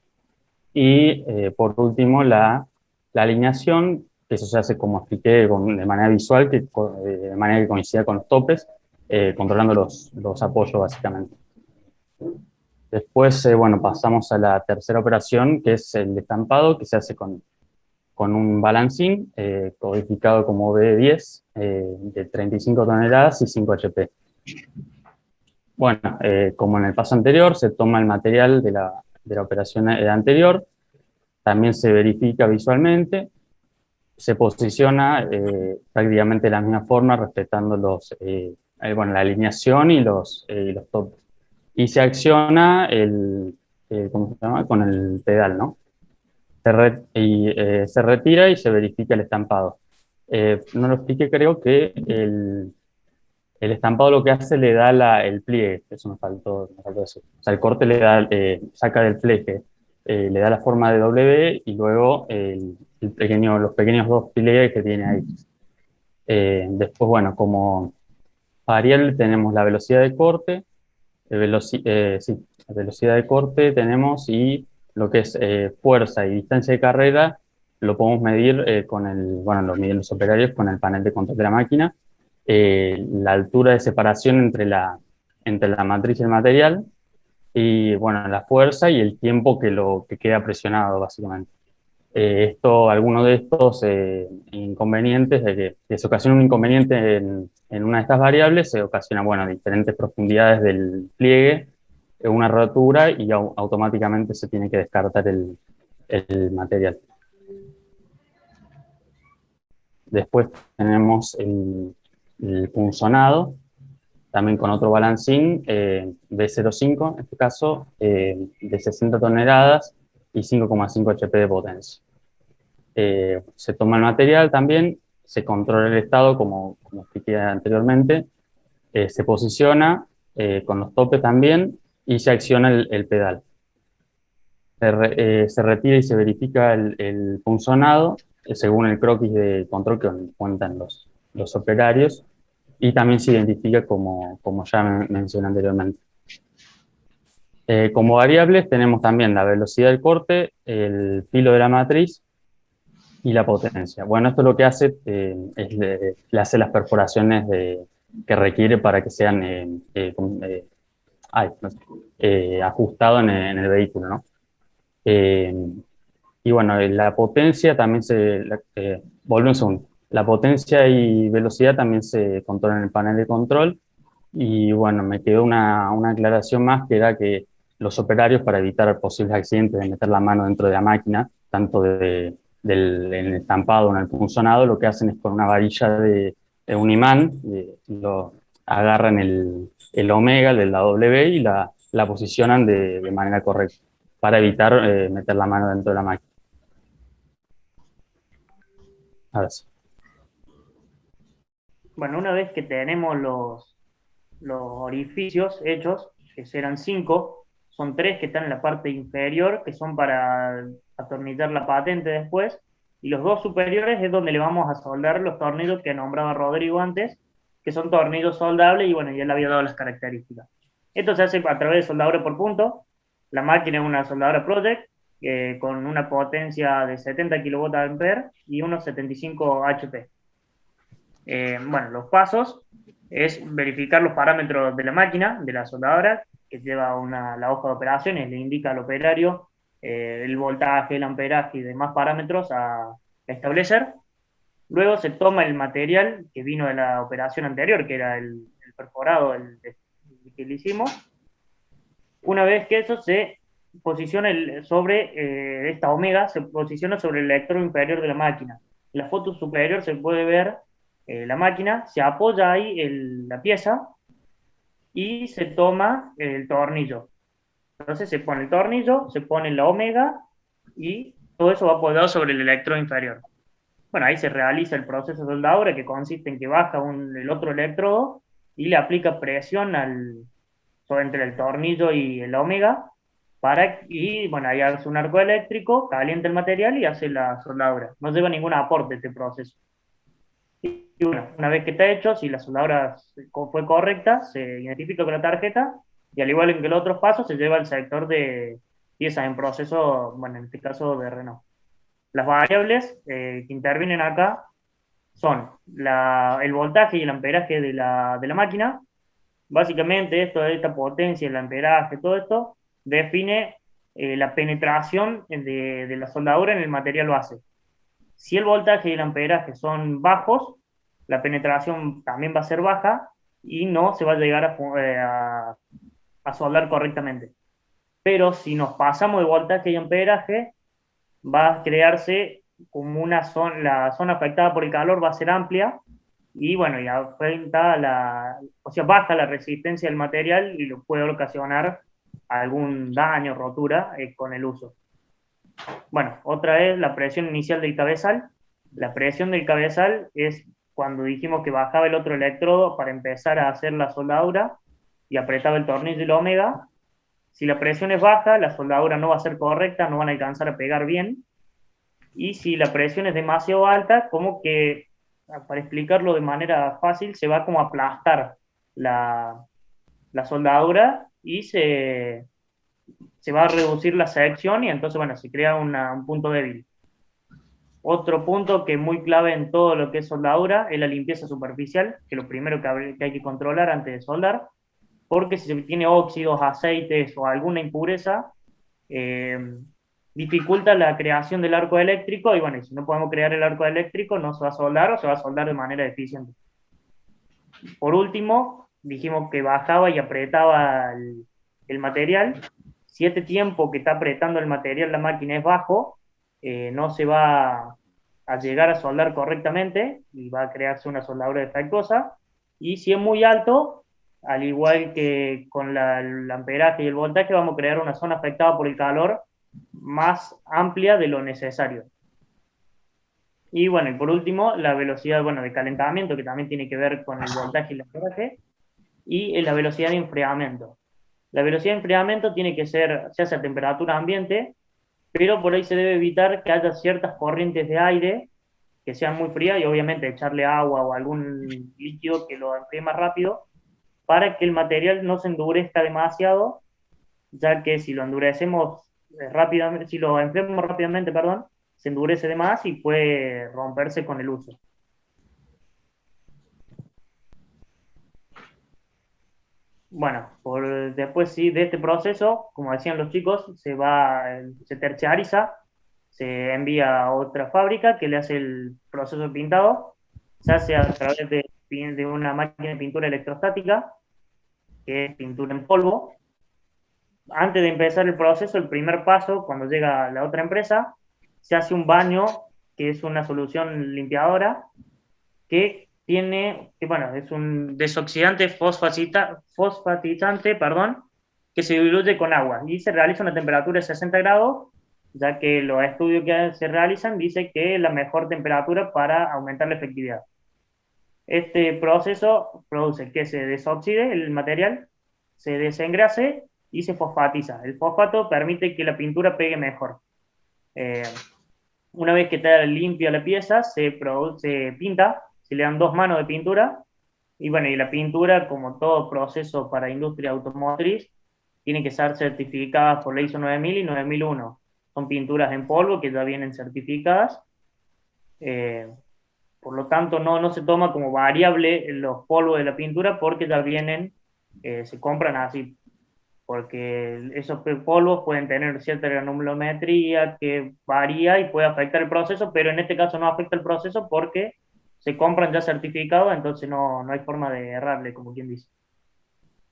Y, por último, la alineación, que eso se hace, como expliqué, de manera visual, de manera que coincida con los topes, controlando los apoyos, básicamente. Después, bueno, pasamos a la tercera operación, que es el estampado, que se hace con con un balancín codificado como B10 de 35 toneladas y 5 HP. Bueno, como en el paso anterior, se toma el material de la operación anterior, también se verifica visualmente, se posiciona prácticamente de la misma forma, respetando la alineación y los topes. Y se acciona ¿cómo se llama? Con el pedal, ¿no? Se retira y se verifica el estampado. No lo expliqué, creo que el estampado lo que hace le da el pliegue, eso me faltó decir. O sea, el corte le da, saca del fleje, le da la forma de W y luego los pequeños dos pliegues que tiene ahí. Después, bueno, como variable tenemos la velocidad de corte, la velocidad de corte tenemos y lo que es fuerza y distancia de carrera lo podemos medir lo miden los operarios con el panel de control de la máquina. La altura de separación entre la matriz y el material, y bueno, la fuerza y el tiempo que queda presionado, básicamente. Alguno de estos inconvenientes, de que se ocasiona un inconveniente en una de estas variables, se ocasiona, bueno, diferentes profundidades del pliegue, una rotura y automáticamente se tiene que descartar el material. Después tenemos el punzonado, también con otro balancín, B05, en este caso, de 60 toneladas y 5,5 HP de potencia. Se toma el material también, se controla el estado, como expliqué anteriormente, se posiciona con los topes también y se acciona el pedal. Se retira y se verifica el punzonado según el croquis de control que cuentan los operarios, y también se identifica como ya mencioné anteriormente. Como variables tenemos también la velocidad del corte, el filo de la matriz y la potencia. Bueno, esto lo que hace le hace las perforaciones que requiere para que sean ajustados en el vehículo, ¿no? Y bueno, la potencia también volvió un segundo. La potencia y velocidad también se controlan en el panel de control. Y bueno, me quedó una aclaración más, que era que los operarios, para evitar posibles accidentes de meter la mano dentro de la máquina, tanto en el estampado o en el punzonado, lo que hacen es con una varilla de un imán, lo agarran el omega de la W y la posicionan de manera correcta, para evitar meter la mano dentro de la máquina. Ahora sí. Bueno, una vez que tenemos los orificios hechos, que serán 5, son 3 que están en la parte inferior, que son para atornillar la patente después, y los 2 superiores es donde le vamos a soldar los tornillos que nombraba Rodrigo antes, que son tornillos soldables, y bueno, ya le había dado las características. Esto se hace a través de soldadura por punto. La máquina es una soldadura Project, con una potencia de 70 kVA y unos 75 HP. Bueno, los pasos es verificar los parámetros de la máquina, de la soldadora, que lleva la hoja de operaciones, le indica al operario el voltaje, el amperaje y demás parámetros a establecer. Luego se toma el material que vino de la operación anterior, que era el perforado, el que le hicimos. Una vez que eso se posiciona sobre esta omega, se posiciona sobre el electrodo inferior de la máquina. En la foto superior se puede ver la máquina, se apoya ahí la pieza y se toma el tornillo. Entonces se pone el tornillo, se pone la omega y todo eso va apoyado sobre el electrodo inferior. Bueno, ahí se realiza el proceso de soldadura, que consiste en que baja el otro electrodo y le aplica presión entre el tornillo y el omega, y bueno, ahí hace un arco eléctrico, calienta el material y hace la soldadura. No lleva ningún aporte este proceso. Y bueno, una vez que está hecho, si la soldadura fue correcta, se identifica con la tarjeta, y al igual que en los otros pasos, se lleva al sector de piezas en proceso, bueno, en este caso de Renault. Las variables que intervienen acá son el voltaje y el amperaje de la máquina. Básicamente esta potencia, el amperaje, todo esto, define la penetración de la soldadura en el material base. Si el voltaje y el amperaje son bajos, la penetración también va a ser baja y no se va a llegar a soldar correctamente. Pero si nos pasamos de voltaje y amperaje, va a crearse como una zona, la zona afectada por el calor va a ser amplia y bueno, y o sea, baja la resistencia del material y lo puede ocasionar algún daño, rotura con el uso. Bueno, otra es la presión inicial del cabezal. La presión del cabezal es cuando dijimos que bajaba el otro electrodo para empezar a hacer la soldadura y apretaba el tornillo y el omega. Si la presión es baja, la soldadura no va a ser correcta, no van a alcanzar a pegar bien. Y si la presión es demasiado alta, como que, para explicarlo de manera fácil, se va como a aplastar la soldadura y se va a reducir la sección y entonces, bueno, se crea un punto débil. Otro punto que es muy clave en todo lo que es soldadura es la limpieza superficial, que es lo primero que hay que controlar antes de soldar, porque si se tiene óxidos, aceites o alguna impureza, dificulta la creación del arco eléctrico y bueno, si no podemos crear el arco eléctrico no se va a soldar o se va a soldar de manera eficiente. Por último, dijimos que bajaba y apretaba el material. Si este tiempo que está apretando el material la máquina es bajo, no se va a llegar a soldar correctamente y va a crearse una soldadura defectuosa. Y si es muy alto, al igual que con el amperaje y el voltaje, vamos a crear una zona afectada por el calor más amplia de lo necesario. Y bueno, y por último, la velocidad, bueno, de calentamiento, que también tiene que ver con el voltaje y el amperaje, y la velocidad de enfriamiento. La velocidad de enfriamiento tiene que ser, se hace a temperatura ambiente, pero por ahí se debe evitar que haya ciertas corrientes de aire que sean muy frías y obviamente echarle agua o algún líquido que lo enfríe más rápido para que el material no se endurezca demasiado, ya que si lo endurecemos rápidamente, si lo enfriamos rápidamente, perdón, se endurece de más y puede romperse con el uso. Bueno, después sí, de este proceso, como decían los chicos, se terciariza, se envía a otra fábrica que le hace el proceso de pintado, se hace a través de una máquina de pintura electrostática, que es pintura en polvo. Antes de empezar el proceso, el primer paso, cuando llega a la otra empresa, se hace un baño, que es una solución limpiadora, que bueno, es un desoxidante fosfatizante, perdón, que se diluye con agua y se realiza a una temperatura de 60 grados, ya que los estudios que se realizan dicen que es la mejor temperatura para aumentar la efectividad. Este proceso produce que se desoxide el material, se desengrase y se fosfatiza. El fosfato permite que la pintura pegue mejor. Una vez que está limpia la pieza, se pinta, se le dan 2 manos de pintura, y bueno, y la pintura, como todo proceso para industria automotriz, tiene que ser certificada por la ISO 9000 y 9001. Son pinturas en polvo que ya vienen certificadas, por lo tanto no se toma como variable los polvos de la pintura porque ya vienen, se compran así, porque esos polvos pueden tener cierta granulometría que varía y puede afectar el proceso, pero en este caso no afecta el proceso porque se compran ya certificados, entonces no hay forma de errarle, como quien dice.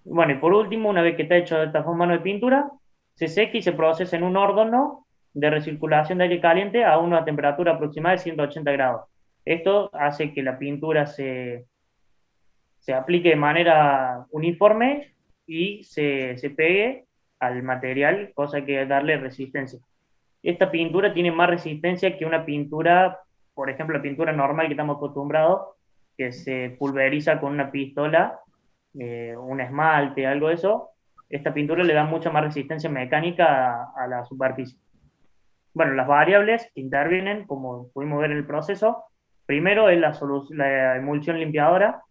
Bueno, y por último, una vez que está hecho esta forma de pintura, se seca y se procesa en un horno de recirculación de aire caliente a una temperatura aproximada de 180 grados. Esto hace que la pintura se aplique de manera uniforme y se pegue al material, cosa que darle resistencia. Esta pintura tiene más resistencia que una pintura, por ejemplo, la pintura normal que estamos acostumbrados, que se pulveriza con una pistola, un esmalte, algo de eso. Esta pintura le da mucha más resistencia mecánica a la superficie. Bueno, las variables que intervienen, como pudimos ver en el proceso, primero es la emulsión limpiadora.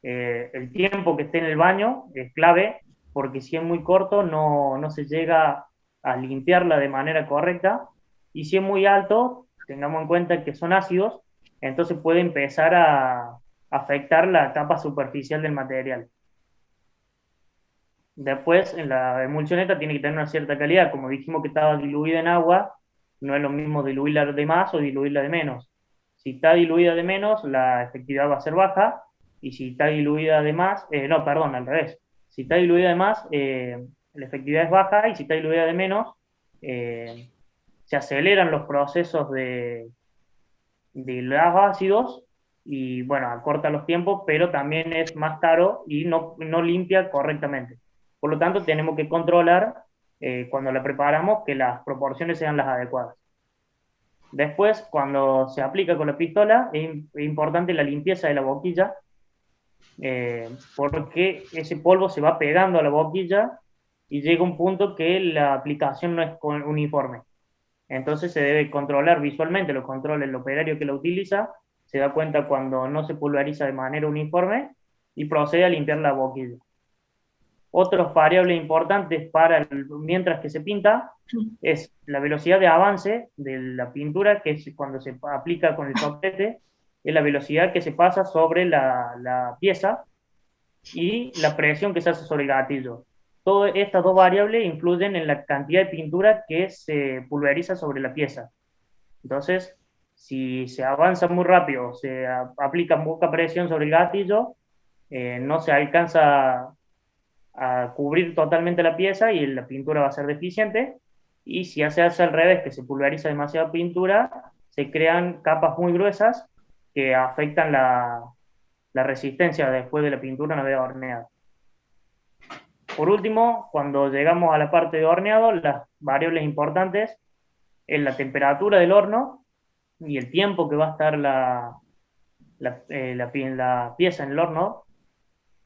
El tiempo que esté en el baño es clave, porque si es muy corto no se llega a limpiarla de manera correcta, y si es muy alto, tengamos en cuenta que son ácidos, entonces puede empezar a afectar la capa superficial del material. Después, en la emulsión esta tiene que tener una cierta calidad, como dijimos que estaba diluida en agua, no es lo mismo diluirla de más o diluirla de menos. Si está diluida de menos, la efectividad va a ser baja, y si está diluida de más, no, perdón, al revés. Si está diluida de más, la efectividad es baja, y si está diluida de menos, se aceleran los procesos de los ácidos, y bueno, acorta los tiempos, pero también es más caro y no limpia correctamente. Por lo tanto, tenemos que controlar cuando la preparamos que las proporciones sean las adecuadas. Después, cuando se aplica con la pistola, es importante la limpieza de la boquilla, porque ese polvo se va pegando a la boquilla y llega un punto que la aplicación no es uniforme. Entonces se debe controlar visualmente, lo controla el operario que lo utiliza, se da cuenta cuando no se pulveriza de manera uniforme y procede a limpiar la boquilla. Otras variables importantes mientras que se pinta es la velocidad de avance de la pintura, que es cuando se aplica con el soplete, es la velocidad que se pasa sobre la pieza, y la presión que se hace sobre el gatillo. Todas estas dos variables influyen en la cantidad de pintura que se pulveriza sobre la pieza. Entonces, si se avanza muy rápido, se aplica poca presión sobre el gatillo, no se alcanza a cubrir totalmente la pieza y la pintura va a ser deficiente. Y si se hace al revés, que se pulveriza demasiada pintura, se crean capas muy gruesas que afectan la resistencia después de la pintura una vez horneada. Por último, cuando llegamos a la parte de horneado, las variables importantes es la temperatura del horno y el tiempo que va a estar la pieza en el horno.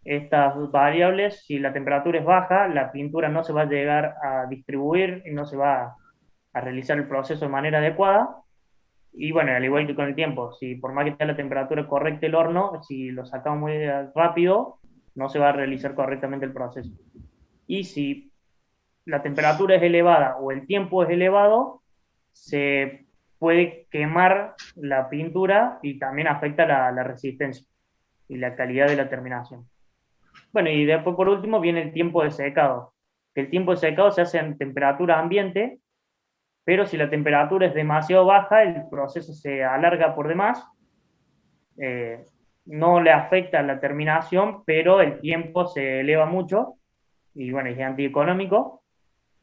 Estas variables, si la temperatura es baja, la pintura no se va a llegar a distribuir y no se va a realizar el proceso de manera adecuada. Y bueno, al igual que con el tiempo, si por más que esté la temperatura correcta el horno, si lo sacamos muy rápido, no se va a realizar correctamente el proceso. Y si la temperatura es elevada o el tiempo es elevado, se puede quemar la pintura y también afecta la resistencia y la calidad de la terminación. Bueno, y después por último viene el tiempo de secado. El tiempo de secado se hace en temperatura ambiente, pero si la temperatura es demasiado baja, el proceso se alarga por demás. No le afecta la terminación, pero el tiempo se eleva mucho, y bueno, es antieconómico.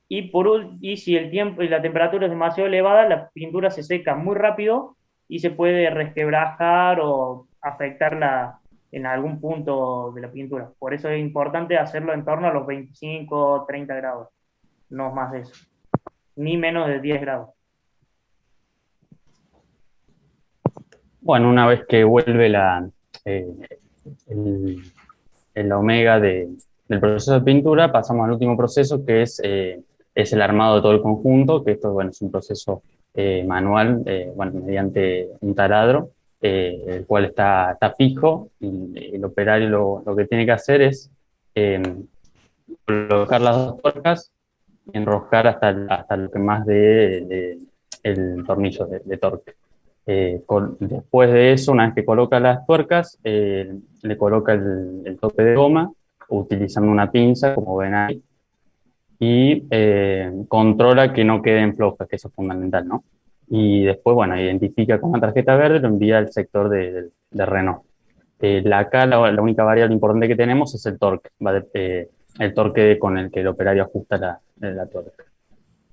Y si el tiempo y la temperatura es demasiado elevada, la pintura se seca muy rápido y se puede resquebrajar o afectarla en algún punto de la pintura. Por eso es importante hacerlo en torno a los 25, 30 grados, no más de eso, ni menos de 10 grados. Bueno, una vez que vuelve el omega del proceso de pintura, pasamos al último proceso, que es el armado de todo el conjunto, que esto, bueno, es un proceso manual, bueno, mediante un taladro, el cual está fijo, y el operario lo que tiene que hacer es colocar las dos tuercas y enroscar hasta lo que más dé el tornillo de torque. Después de eso, una vez que coloca las tuercas, le coloca el tope de goma utilizando una pinza, como ven ahí, y controla que no queden flojas, que eso es fundamental, ¿no? Y después, bueno, identifica con una tarjeta verde, lo envía al sector de Renault. Acá la única variable importante que tenemos es el torque, el torque con el que el operario ajusta la tuerca.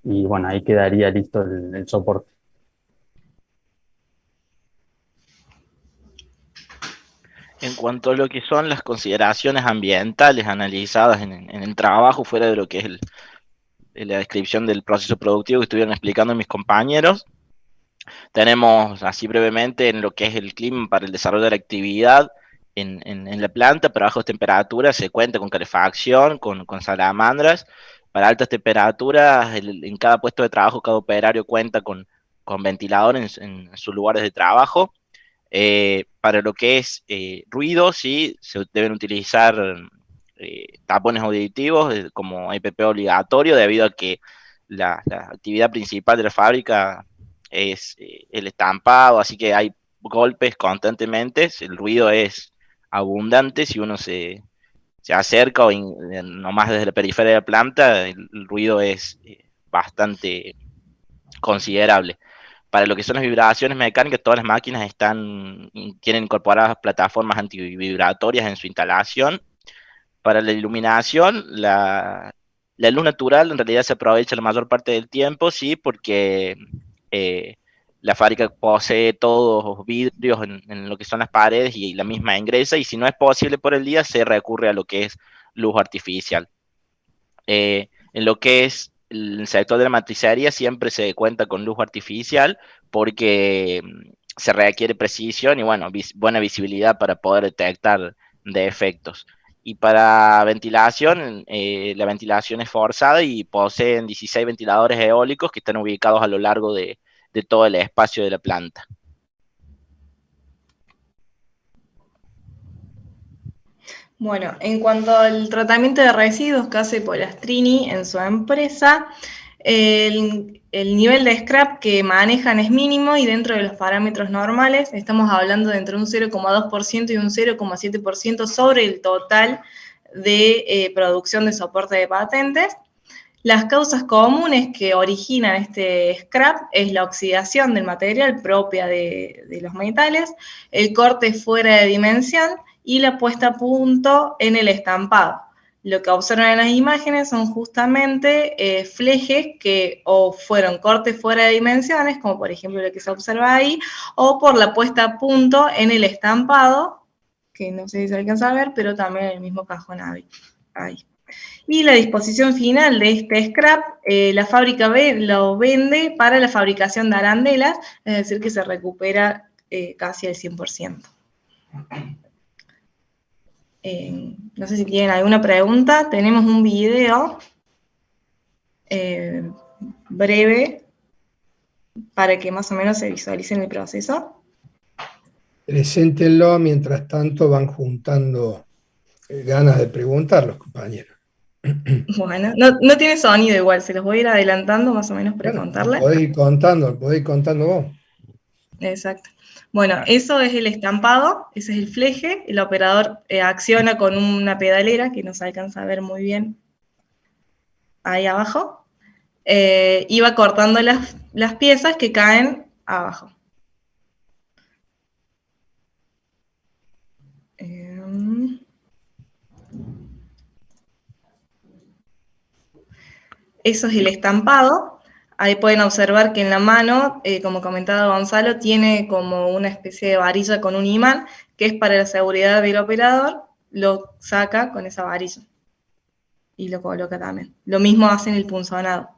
Y bueno, ahí quedaría listo el soporte. En cuanto a lo que son las consideraciones ambientales analizadas en el trabajo, fuera de lo que es la descripción del proceso productivo que estuvieron explicando mis compañeros, tenemos así brevemente en lo que es el clima para el desarrollo de la actividad en la planta. Para bajas temperaturas se cuenta con calefacción, con salamandras. Para altas temperaturas, en cada puesto de trabajo, cada operario cuenta con ventilador en sus lugares de trabajo. Para lo que es ruido, sí, se deben utilizar tapones auditivos como EPP obligatorio, debido a que la actividad principal de la fábrica es el estampado, así que hay golpes constantemente, el ruido es abundante. Si uno se acerca o nomás desde la periferia de la planta, el ruido es bastante considerable. Para lo que son las vibraciones mecánicas, todas las máquinas tienen incorporadas plataformas antivibratorias en su instalación. Para la iluminación, la luz natural en realidad se aprovecha la mayor parte del tiempo, sí, porque la fábrica posee todos los vidrios en lo que son las paredes y la misma ingresa, y si no es posible por el día, se recurre a lo que es luz artificial. En lo que es el sector de la matricería siempre se cuenta con luz artificial porque se requiere precisión y bueno, buena visibilidad para poder detectar defectos. Y para ventilación, la ventilación es forzada y poseen 16 ventiladores eólicos que están ubicados a lo largo de todo el espacio de la planta. Bueno, en cuanto al tratamiento de residuos que hace Polastrini en su empresa, el nivel de scrap que manejan es mínimo y dentro de los parámetros normales. Estamos hablando de entre un 0,2% y un 0,7% sobre el total de producción de soporte de patentes. Las causas comunes que originan este scrap es la oxidación del material propia de los metales, el corte fuera de dimensión y la puesta a punto en el estampado. Lo que observan en las imágenes son justamente flejes que o fueron cortes fuera de dimensiones, como por ejemplo lo que se observa ahí, o por la puesta a punto en el estampado, que no sé si se alcanza a ver, pero también en el mismo cajón ahí. Y la disposición final de este scrap, la fábrica lo vende para la fabricación de arandelas, es decir, que se recupera casi al 100%. No sé si tienen alguna pregunta. Tenemos un video breve para que más o menos se visualicen el proceso. Preséntenlo, mientras tanto van juntando ganas de preguntar los compañeros. Bueno, no tiene sonido igual, se los voy a ir adelantando más o menos para contarles. Podéis ir contando vos. Exacto. Bueno, eso es el estampado, ese es el fleje, el operador acciona con una pedalera que no se alcanza a ver muy bien ahí abajo, y va cortando las piezas que caen abajo. Eso es el estampado. Ahí pueden observar que en la mano, como comentaba Gonzalo, tiene como una especie de varilla con un imán, que es para la seguridad del operador, lo saca con esa varilla. Y lo coloca también. Lo mismo hace en el punzonado.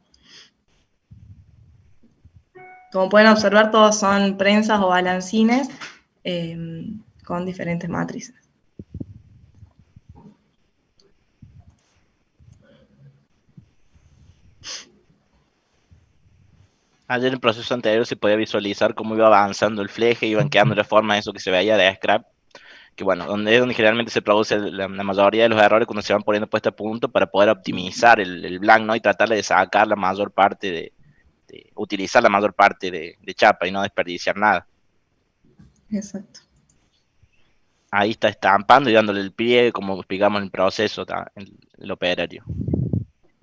Como pueden observar, todos son prensas o balancines con diferentes matrices. Ayer en el proceso anterior se podía visualizar cómo iba avanzando el fleje, iban quedando de forma eso que se veía de scrap, que bueno, es donde generalmente se produce la mayoría de los errores cuando se van poniendo puesta a punto para poder optimizar el blank, ¿no? Y tratar de sacar la mayor parte utilizar la mayor parte de chapa y no desperdiciar nada. Exacto. Ahí está estampando y dándole el pliegue, como explicamos en el proceso, el operario.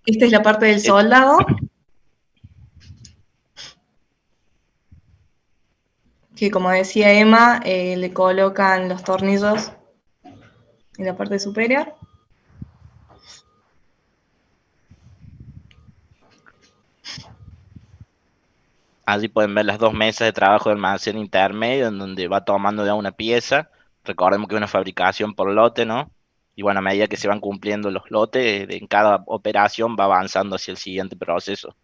Esta es la parte del soldado. Que como decía Emma, le colocan los tornillos en la parte superior. Allí pueden ver las dos mesas de trabajo del almacén intermedio, en donde va tomando ya una pieza. Recordemos que es una fabricación por lote, ¿no? Y bueno, a medida que se van cumpliendo los lotes, en cada operación va avanzando hacia el siguiente proceso.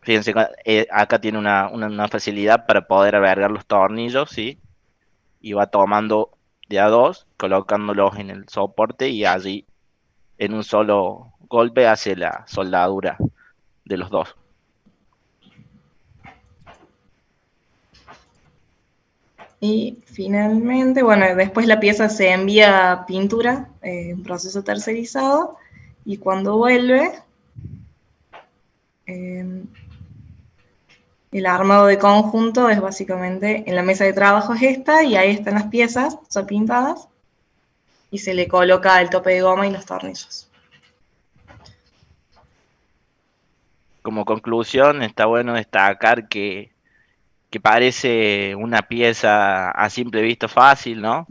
Fíjense, acá tiene una facilidad para poder albergar los tornillos, ¿sí? Y va tomando de a dos, colocándolos en el soporte y allí en un solo golpe hace la soldadura de los dos. Y finalmente, bueno, después la pieza se envía a pintura, un proceso tercerizado, y cuando vuelve, el armado de conjunto es básicamente, en la mesa de trabajo es esta, y ahí están las piezas, son pintadas, y se le coloca el tope de goma y los tornillos. como conclusión, está bueno destacar que parece una pieza a simple vista fácil, ¿no?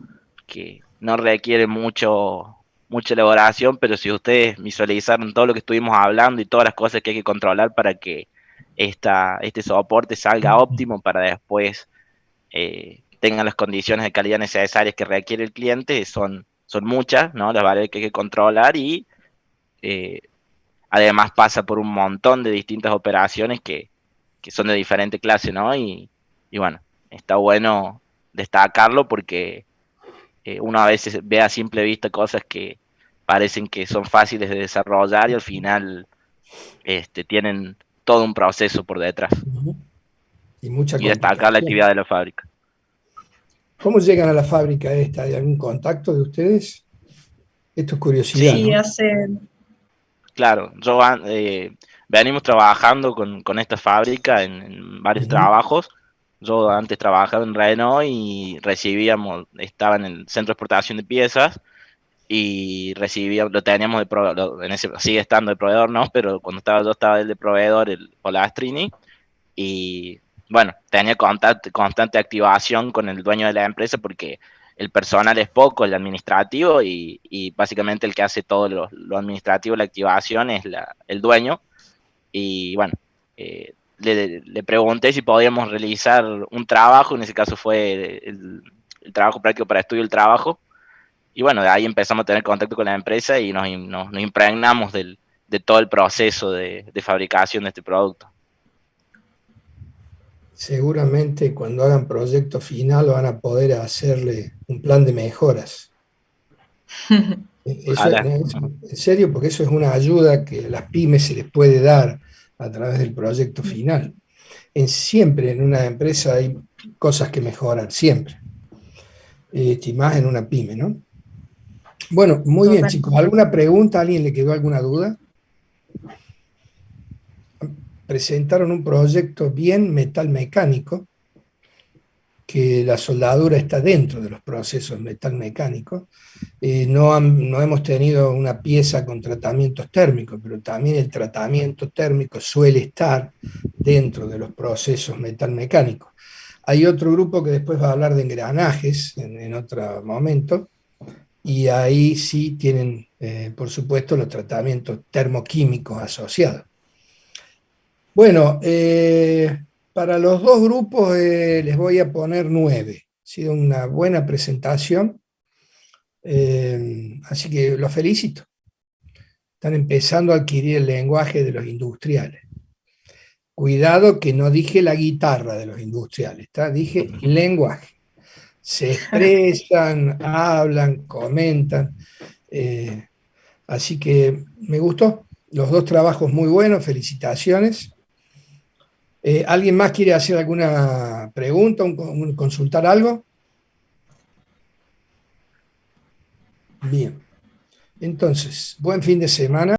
Que no requiere mucha elaboración, pero si ustedes visualizaron todo lo que estuvimos hablando y todas las cosas que hay que controlar para que este soporte salga óptimo para después tengan las condiciones de calidad necesarias que requiere el cliente, son muchas, ¿no? Las variables que hay que controlar y además pasa por un montón de distintas operaciones que son de diferente clase, ¿no? Y bueno, está bueno destacarlo porque uno a veces ve a simple vista cosas que parecen que son fáciles de desarrollar y al final tienen todo un proceso por detrás. Y mucha Y destacar la complicación. actividad de la fábrica. ¿Cómo llegan a la fábrica esta? ¿Hay algún contacto de ustedes? Esto es curiosidad, Sí, ¿no? Claro, venimos trabajando con esta fábrica en varios trabajos. Yo antes trabajaba en Renault y estaba en el centro de exportación de piezas y lo teníamos de proveedor, sigue estando de proveedor, ¿no? Pero cuando yo estaba el de proveedor, el Polastrini, y bueno, tenía constante activación con el dueño de la empresa porque el personal es poco, el administrativo, y básicamente el que hace todo lo administrativo, la activación, es el dueño. Y bueno, le pregunté si podíamos realizar un trabajo, en ese caso fue el trabajo práctico para estudio del trabajo. Y bueno, de ahí empezamos a tener contacto con la empresa y nos impregnamos de todo el proceso de fabricación de este producto. Seguramente cuando hagan proyecto final van a poder hacerle un plan de mejoras. En serio, porque eso es una ayuda que a las pymes se les puede dar a través del proyecto final. Siempre en una empresa hay cosas que mejorar, siempre. Y más en una pyme, ¿no? Bueno, muy bien, chicos. ¿Alguna pregunta? ¿A alguien le quedó alguna duda? Presentaron un proyecto bien metal mecánico, que la soldadura está dentro de los procesos metal mecánicos. No hemos tenido una pieza con tratamientos térmicos, pero también el tratamiento térmico suele estar dentro de los procesos metal mecánicos. Hay otro grupo que después va a hablar de engranajes en otro momento, y ahí sí tienen, por supuesto, los tratamientos termoquímicos asociados. Bueno, para los dos grupos les voy a poner 9. Ha sido una buena presentación, así que los felicito. Están empezando a adquirir el lenguaje de los industriales. Cuidado que no dije la guitarra de los industriales, dije lenguaje. Se expresan, hablan, comentan. Así que me gustó. Los dos trabajos muy buenos, felicitaciones. ¿Alguien más quiere hacer alguna pregunta, consultar algo? Bien. Entonces, buen fin de semana.